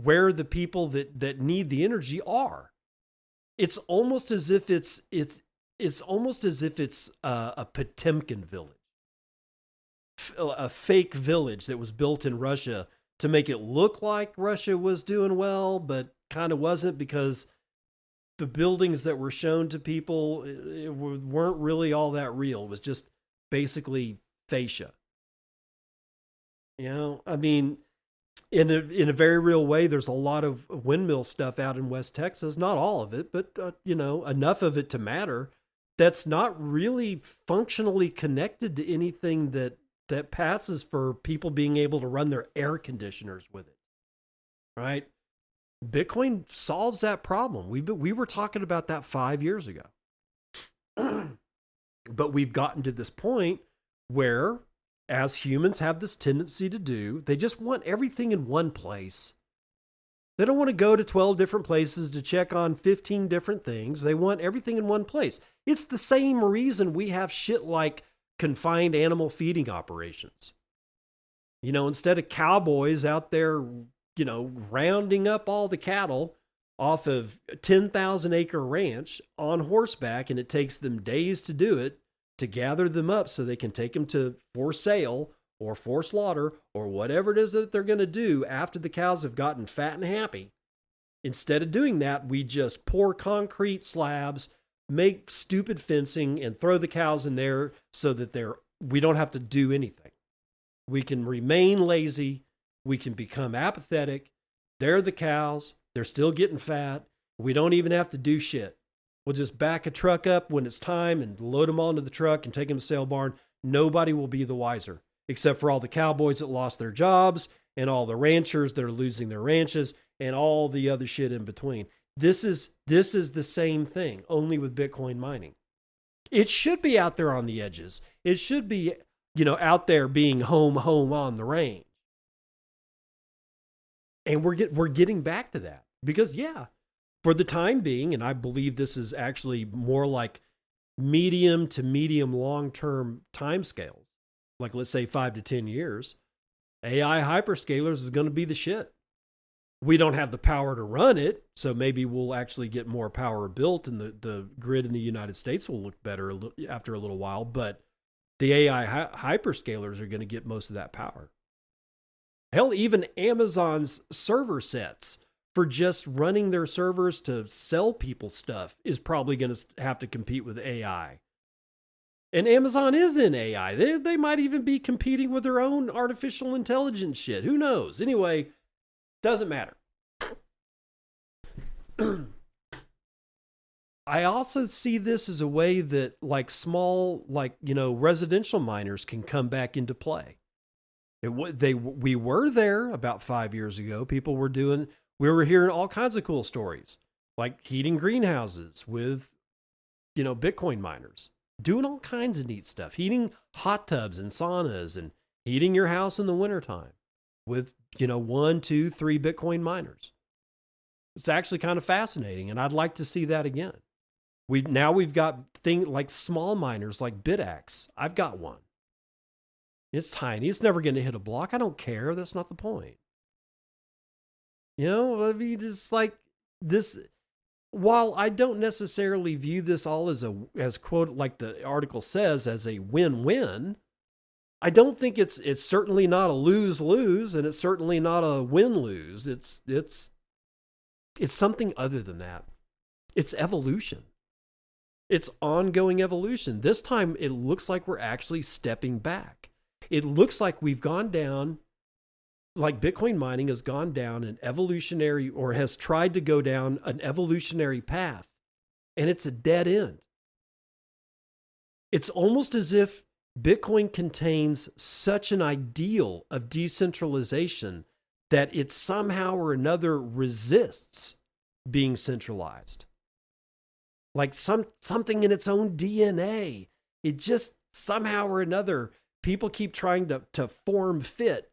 where the people that need the energy are. It's almost as if it's a Potemkin village, a fake village that was built in Russia to make it look like Russia was doing well, but kind of wasn't, because the buildings that were shown to people weren't really all that real. It was just basically fascia. You know, I mean, in a very real way, there's a lot of windmill stuff out in West Texas. Not all of it, but enough of it to matter. That's not really functionally connected to anything that passes for people being able to run their air conditioners with it, right? Bitcoin solves that problem. We were talking about that 5 years ago. But we've gotten to this point where, as humans have this tendency to do, they just want everything in one place. They don't want to go to 12 different places to check on 15 different things. They want everything in one place. It's the same reason we have shit like confined animal feeding operations. You know, instead of cowboys out there, rounding up all the cattle off of a 10,000 acre ranch on horseback, and it takes them days to do it, to gather them up so they can take them for sale or for slaughter or whatever it is that they're going to do after the cows have gotten fat and happy. Instead of doing that, we just pour concrete slabs, make stupid fencing, and throw the cows in there so that we don't have to do anything. We can remain lazy. We can become apathetic. They're the cows. They're still getting fat. We don't even have to do shit. We'll just back a truck up when it's time and load them onto the truck and take them to sale barn. Nobody will be the wiser, except for all the cowboys that lost their jobs and all the ranchers that are losing their ranches and all the other shit in between. This is the same thing, only with Bitcoin mining. It should be out there on the edges. It should be, out there being home on the range. And we're getting back to that because, yeah, for the time being, and I believe this is actually more like medium to medium long-term timescales, like let's say 5 to 10 years, AI hyperscalers is going to be the shit. We don't have the power to run it, so maybe we'll actually get more power built and the grid in the United States will look better after a little while, but the AI hyperscalers are going to get most of that power. Hell, even Amazon's server sets for just running their servers to sell people stuff is probably going to have to compete with AI. And Amazon is in AI. They might even be competing with their own artificial intelligence shit. Who knows? Anyway, doesn't matter. I also see this as a way that like small, residential miners can come back into play. We were there about 5 years ago. We were hearing all kinds of cool stories, like heating greenhouses with, Bitcoin miners, doing all kinds of neat stuff, heating hot tubs and saunas and heating your house in the wintertime with, 1, 2, 3 Bitcoin miners. It's actually kind of fascinating, and I'd like to see that again. We've got things like small miners like BitX. I've got one. It's tiny. It's never going to hit a block. I don't care. That's not the point. I mean, it's like this. While I don't necessarily view this all as quote, like the article says, as a win-win, I don't think it's certainly not a lose-lose, and it's certainly not a win-lose. It's something other than that. It's evolution. It's ongoing evolution. This time, it looks like we're actually stepping back. It looks like we've gone down, like Bitcoin mining has gone down an evolutionary, or has tried to go down an evolutionary path, and it's a dead end. It's almost as if Bitcoin contains such an ideal of decentralization that it somehow or another resists being centralized. Like something in its own DNA. It just somehow or another, people keep trying to form fit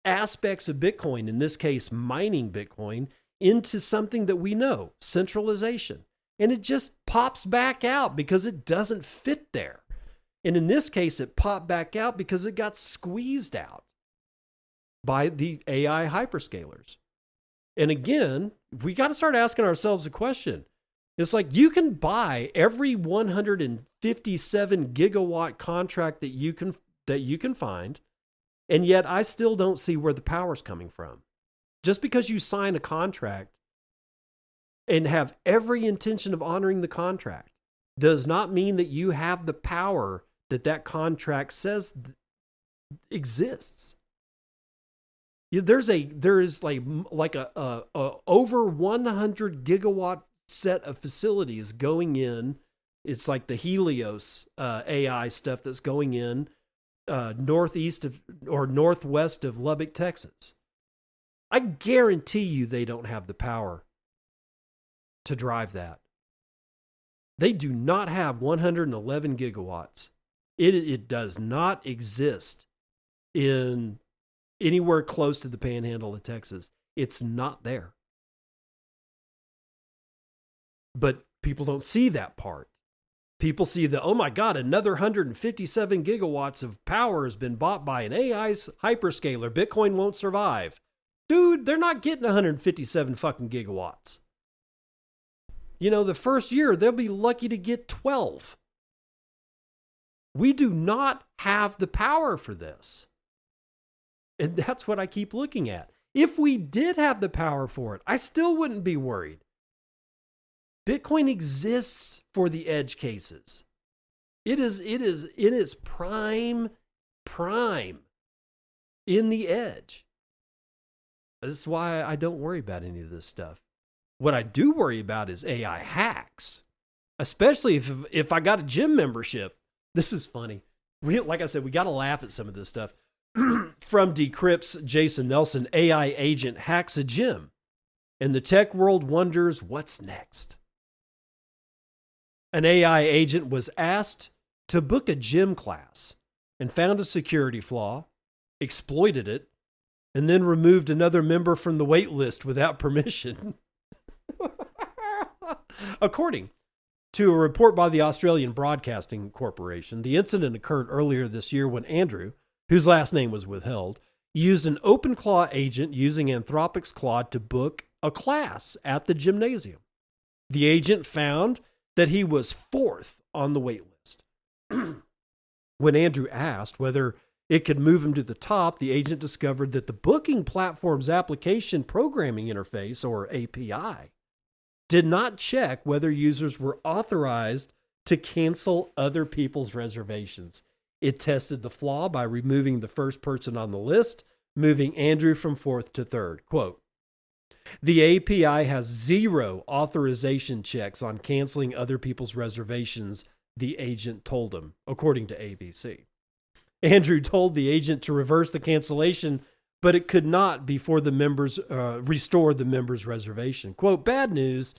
aspects of Bitcoin, in this case, mining Bitcoin, into something that we know, centralization. And it just pops back out because it doesn't fit there. And in this case, it popped back out because it got squeezed out by the AI hyperscalers. And again, we got to start asking ourselves a question. It's like you can buy every 157 gigawatt contract that you can find, and yet I still don't see where the power's coming from. Just because you sign a contract and have every intention of honoring the contract does not mean that you have the power that contract says exists. There is like a over 100 gigawatt set of facilities going in. It's like the Helios AI stuff that's going in northeast of or northwest of Lubbock, Texas. I guarantee you they don't have the power to drive that. They do not have 111 gigawatts. It does not exist in anywhere close to the panhandle of Texas. It's not there. But people don't see that part. People see the, oh my God, another 157 gigawatts of power has been bought by an AI's hyperscaler. Bitcoin won't survive. Dude, they're not getting 157 fucking gigawatts. The first year, they'll be lucky to get 12. We do not have the power for this. And that's what I keep looking at. If we did have the power for it, I still wouldn't be worried. Bitcoin exists for the edge cases. It is prime in the edge. That's why I don't worry about any of this stuff. What I do worry about is AI hacks, especially if I got a gym membership. This is funny. Like I said, we got to laugh at some of this stuff. From Decrypt's Jason Nelson, AI agent hacks a gym, and the tech world wonders what's next. An AI agent was asked to book a gym class and found a security flaw, exploited it, and then removed another member from the wait list without permission. According to a report by the Australian Broadcasting Corporation, the incident occurred earlier this year when Andrew, whose last name was withheld, used an OpenClaw agent using Anthropic's Claude to book a class at the gymnasium. The agent found that he was fourth on the wait list. When Andrew asked whether it could move him to the top, the agent discovered that the booking platform's application programming interface, or API, did not check whether users were authorized to cancel other people's reservations. It tested the flaw by removing the first person on the list, moving Andrew from fourth to third. Quote, the API has zero authorization checks on canceling other people's reservations, the agent told him, according to ABC. Andrew told the agent to reverse the cancellation, but it could not before the members restore the member's reservation. Quote, bad news,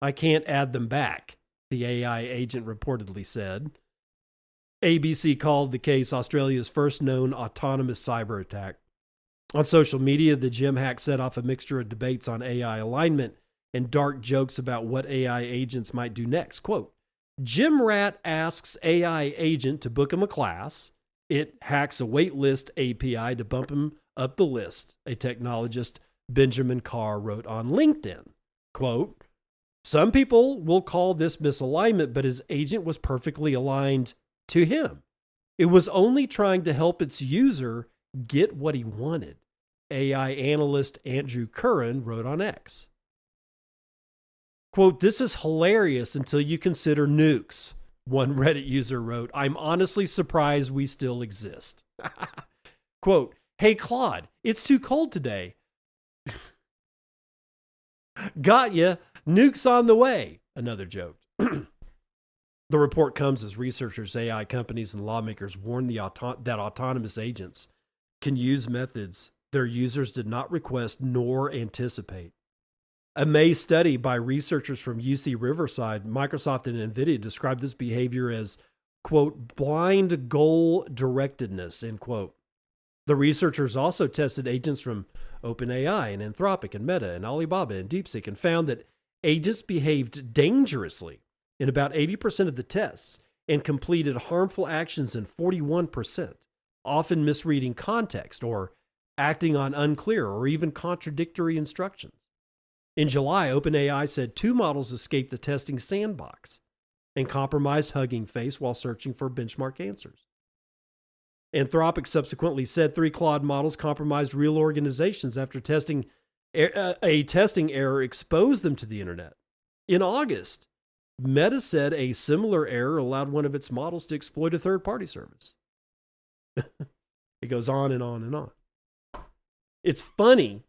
I can't add them back, the AI agent reportedly said. ABC called the case Australia's first known autonomous cyber attack. On social media, the gym hack set off a mixture of debates on AI alignment and dark jokes about what AI agents might do next. Quote, Gym Rat asks AI agent to book him a class. It hacks a waitlist API to bump him up the list, a technologist Benjamin Carr wrote on LinkedIn. Quote, some people will call this misalignment, but his agent was perfectly aligned to him. It was only trying to help its user get what he wanted, AI analyst Andrew Curran wrote on X. Quote, this is hilarious until you consider nukes, one Reddit user wrote. I'm honestly surprised we still exist. Quote, hey Claude, it's too cold today. Got ya, nukes on the way, another joke. The report comes as researchers, AI companies, and lawmakers warn that autonomous agents can use methods their users did not request nor anticipate. A May study by researchers from UC Riverside, Microsoft, and NVIDIA described this behavior as, quote, blind goal directedness, end quote. The researchers also tested agents from OpenAI and Anthropic and Meta and Alibaba and DeepSeek and found that agents behaved dangerously in about 80% of the tests and completed harmful actions in 41%, often misreading context or acting on unclear or even contradictory instructions. In July, OpenAI said 2 models escaped the testing sandbox and compromised Hugging Face while searching for benchmark answers. Anthropic subsequently said 3 Claude models compromised real organizations after a testing error exposed them to the internet. In August, Meta said a similar error allowed one of its models to exploit a third-party service. It goes on and on and on. It's funny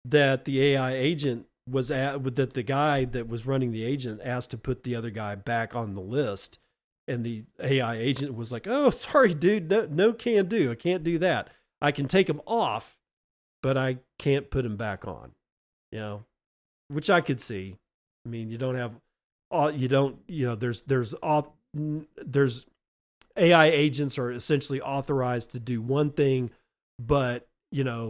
that the AI agent that the guy that was running the agent asked to put the other guy back on the list, and the AI agent was like, "Oh, sorry, dude, no can do. I can't do that. I can take him off, but I can't put him back on." You know, which I could see. I mean, there's AI agents are essentially authorized to do one thing, but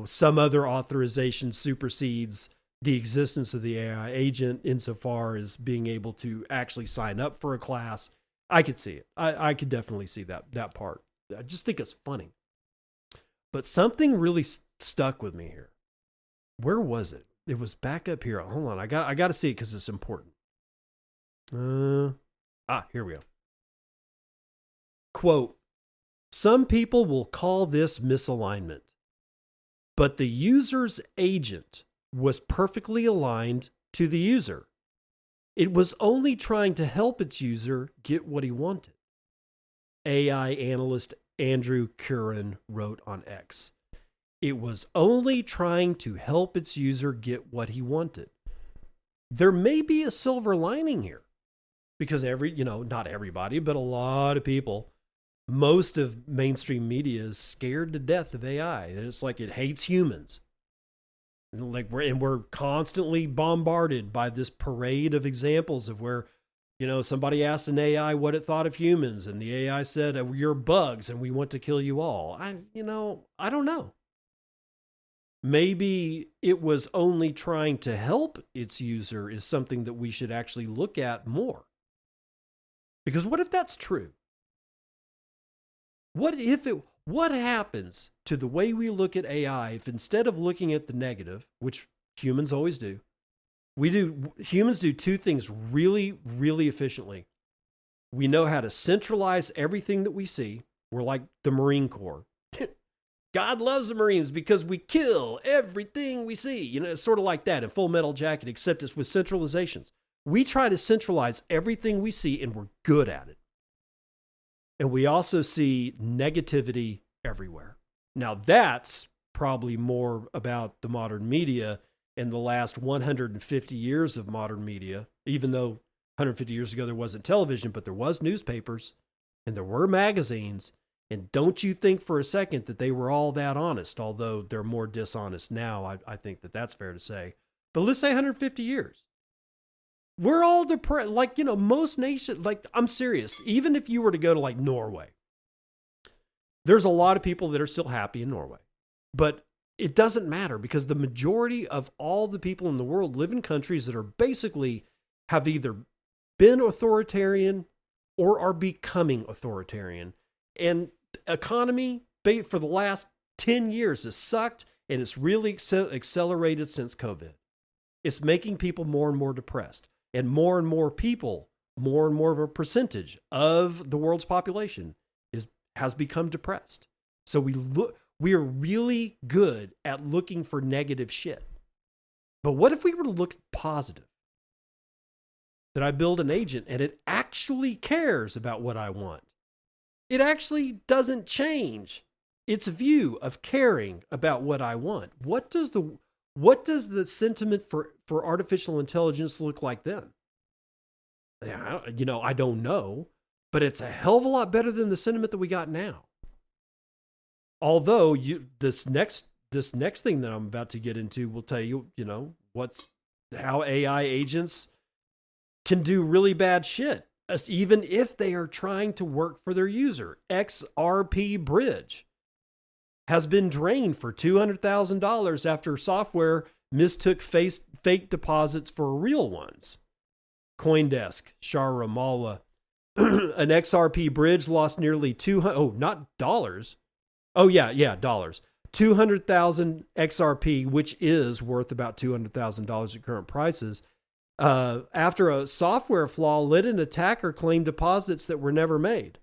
some other authorization supersedes the existence of the AI agent insofar as being able to actually sign up for a class. I could see it. I could definitely see that part. I just think it's funny. But something really stuck with me here. Where was it? It was back up here. Hold on. I got to see it because it's important. Here we go. Quote, some people will call this misalignment, but the user's agent was perfectly aligned to the user. It was only trying to help its user get what he wanted. AI analyst Andrew Curran wrote on X. It was only trying to help its user get what he wanted. There may be a silver lining here because not everybody, but a lot of people, most of mainstream media is scared to death of AI. It's like it hates humans. We're constantly bombarded by this parade of examples of where Somebody asked an AI what it thought of humans, and the AI said, "You're bugs, and we want to kill you all." I don't know. Maybe it was only trying to help its user is something that we should actually look at more. Because what if that's true? What happens to the way we look at AI if instead of looking at the negative, which humans always do, humans do two things really, really efficiently. We know how to centralize everything that we see. We're like the Marine Corps. God loves the Marines because we kill everything we see. It's sort of like that in Full Metal Jacket, except it's with centralizations. We try to centralize everything we see, and we're good at it. And we also see negativity everywhere. Now, that's probably more about the modern media and the last 150 years of modern media, even though 150 years ago there wasn't television, but there was newspapers and there were magazines. And don't you think for a second that they were all that honest, although they're more dishonest now. I think that that's fair to say. But let's say 150 years. We're all depressed. Like, most nations, like, I'm serious. Even if you were to go to like Norway, there's a lot of people that are still happy in Norway. But it doesn't matter because the majority of all the people in the world live in countries that are basically have either been authoritarian or are becoming authoritarian. And economy for the last 10 years has sucked, and it's really accelerated since COVID. It's making people more and more depressed, and more people, more and more of a percentage of the world's population has become depressed. So we are really good at looking for negative shit. But what if we were to look positive? That I build an agent and it actually cares about what I want. It actually doesn't change its view of caring about what I want. What does the sentiment for artificial intelligence look like then? I don't know, but it's a hell of a lot better than the sentiment that we got now. Although this next thing that I'm about to get into will tell you, how AI agents can do really bad shit. Even if they are trying to work for their user. XRP Bridge has been drained for $200,000 after software mistook fake deposits for real ones. CoinDesk, Shara Malwa. An XRP Bridge lost nearly dollars. 200,000 XRP, which is worth about $200,000 at current prices. After a software flaw let an attacker claim deposits that were never made,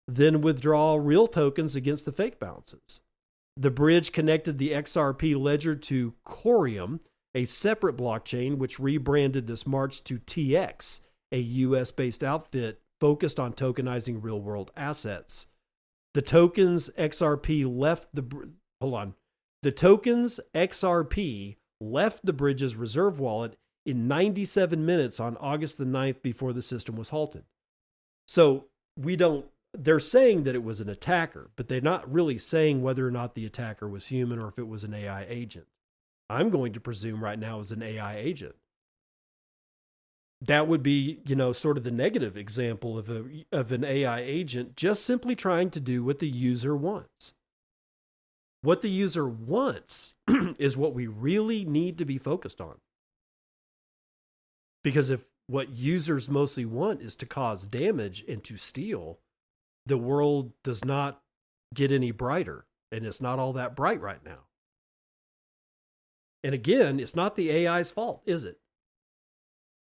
then withdraw real tokens against the fake balances. The bridge connected the XRP ledger to Corium, a separate blockchain which rebranded this March to TX, a US-based outfit focused on tokenizing real-world assets. The tokens XRP left the bridge's reserve wallet in 97 minutes on August the 9th before the system was halted. So they're saying that it was an attacker, but they're not really saying whether or not the attacker was human or if it was an AI agent. I'm going to presume right now it's an AI agent. That would be, sort of the negative example of an AI agent just simply trying to do what the user wants. What the user wants is what we really need to be focused on. Because if what users mostly want is to cause damage and to steal, the world does not get any brighter, and it's not all that bright right now. And again, it's not the AI's fault, is it?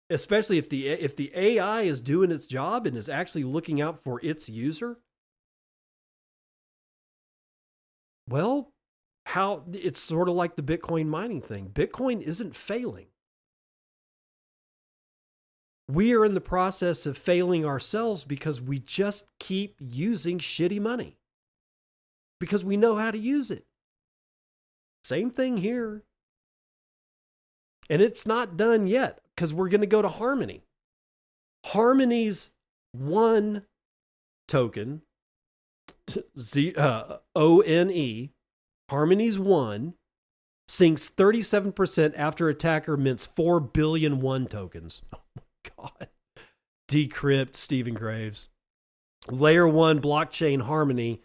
Especially if the AI is doing its job and is actually looking out for its user. Well, it's sort of like the Bitcoin mining thing. Bitcoin isn't failing. We are in the process of failing ourselves because we just keep using shitty money. Because we know how to use it. Same thing here. And it's not done yet because we're going to go to Harmony. Harmony's one token, ONE, Harmony's one, sinks 37% after attacker mints 4 billion one tokens. God. decrypt Stephen Graves. Layer 1 blockchain Harmony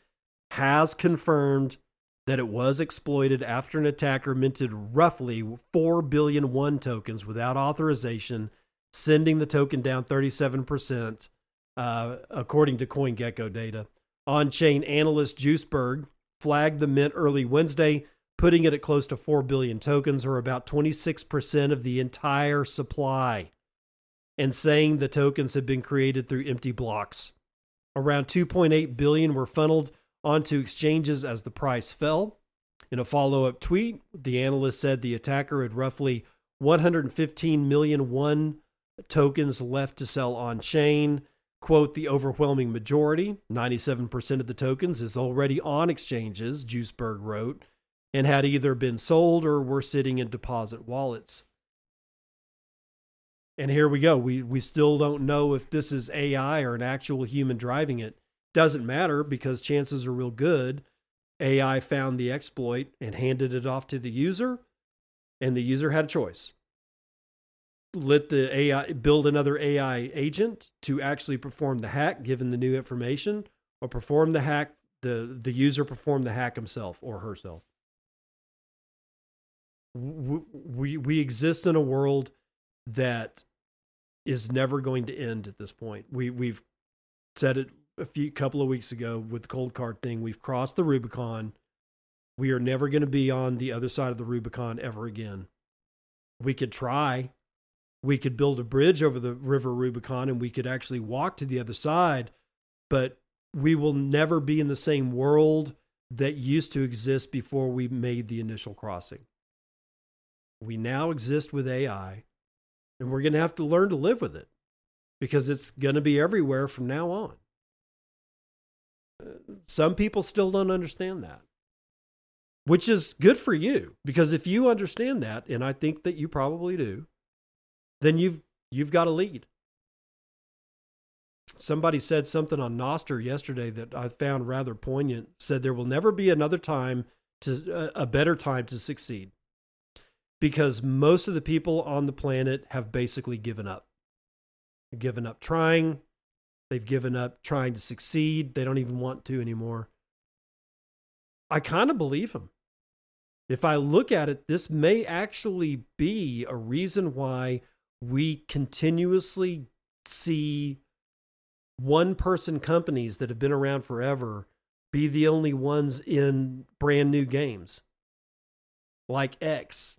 has confirmed that it was exploited after an attacker minted roughly 4 billion one tokens without authorization, sending the token down 37%, according to CoinGecko data. On-chain analyst Juiceberg flagged the mint early Wednesday, putting it at close to 4 billion tokens, or about 26% of the entire supply, and saying the tokens had been created through empty blocks. Around 2.8 billion were funneled onto exchanges as the price fell. In a follow-up tweet, the analyst said the attacker had roughly 115 million one tokens left to sell on-chain. Quote, the overwhelming majority, 97% of the tokens, is already on exchanges, Juiceberg wrote, and had either been sold or were sitting in deposit wallets. And here we go. We still don't know if this is AI or an actual human driving it. Doesn't matter, because chances are real good AI found the exploit and handed it off to the user, and the user had a choice. Let the AI build another AI agent to actually perform the hack given the new information, or perform the hack, the user perform the hack himself or herself. We exist in a world that is never going to end at this point. We've said it couple of weeks ago with the cold card thing. We've crossed the Rubicon. We are never going to be on the other side of the Rubicon ever again. We could try. We could build a bridge over the river Rubicon and we could actually walk to the other side, but we will never be in the same world that used to exist before we made the initial crossing. We now exist with AI, and we're going to have to learn to live with it, because it's going to be everywhere from now on. Some people still don't understand that, which is good for you, because if you understand that, and I think that you probably do, then you've got a lead. Somebody said something on Nostr yesterday that I found rather poignant. Said there will never be another time a better time to succeed, because most of the people on the planet have basically given up. Given up trying. They've given up trying to succeed. They don't even want to anymore. I kind of believe him. If I look at it, this may actually be a reason why we continuously see one-person companies that have been around forever be the only ones in brand new games. Like X.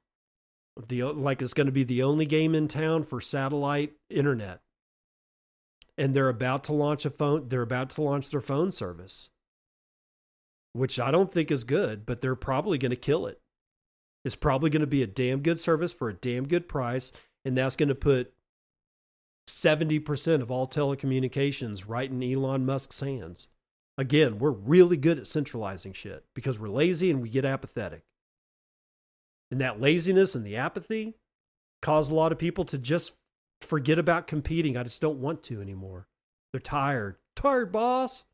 Like it's going to be the only game in town for satellite internet. And they're about to launch they're about to launch their phone service, which I don't think is good, but they're probably going to kill it. It's probably going to be a damn good service for a damn good price, and that's going to put 70% of all telecommunications right in Elon Musk's hands. Again, we're really good at centralizing shit because we're lazy and we get apathetic. And that laziness and the apathy cause a lot of people to just forget about competing. I just don't want to anymore. They're tired. Tired, boss.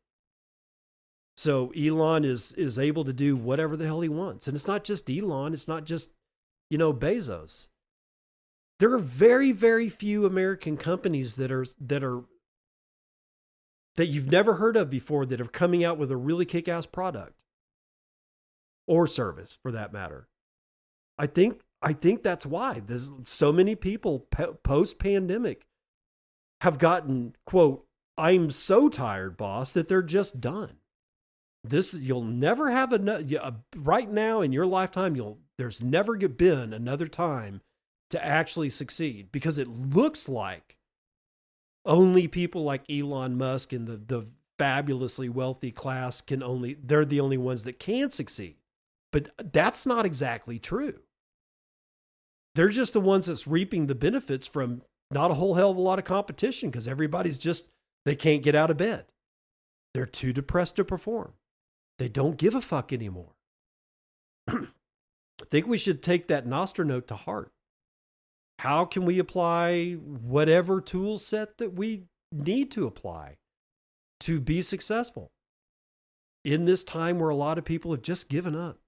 So Elon is able to do whatever the hell he wants. And it's not just Elon. It's not just, Bezos. There are very, very few American companies that you've never heard of before that are coming out with a really kick-ass product or service, for that matter. I think that's why there's so many people post-pandemic have gotten, quote, I'm so tired, boss, that they're just done. You'll never have right now in your lifetime, there's never been another time to actually succeed, because it looks like only people like Elon Musk and the fabulously wealthy class they're the only ones that can succeed. But that's not exactly true. They're just the ones that's reaping the benefits from not a whole hell of a lot of competition, because everybody's they can't get out of bed. They're too depressed to perform. They don't give a fuck anymore. I think we should take that Nostr note to heart. How can we apply whatever tool set that we need to apply to be successful in this time where a lot of people have just given up?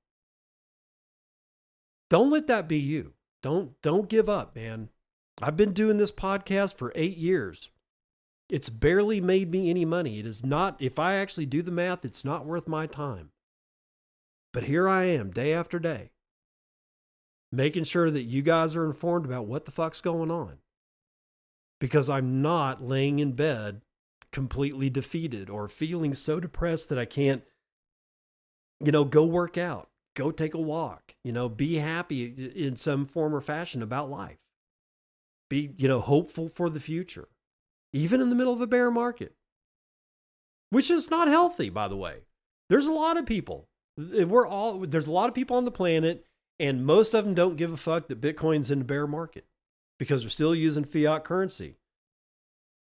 Don't let that be you. Don't give up, man. I've been doing this podcast for 8 years. It's barely made me any money. It is not, if I actually do the math, it's not worth my time. But here I am, day after day, making sure that you guys are informed about what the fuck's going on. Because I'm not laying in bed completely defeated or feeling so depressed that I can't, go work out, go take a walk, be happy in some form or fashion about life. Be, hopeful for the future, even in the middle of a bear market, which is not healthy, by the way. There's a lot of people. There's a lot of people on the planet, and most of them don't give a fuck that Bitcoin's in the bear market because they're still using fiat currency.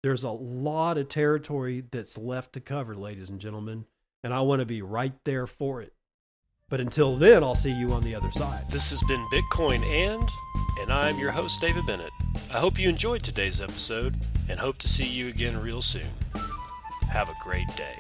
There's a lot of territory that's left to cover, ladies and gentlemen, and I want to be right there for it. But until then, I'll see you on the other side. This has been Bitcoin and I'm your host, David Bennett. I hope you enjoyed today's episode and hope to see you again real soon. Have a great day.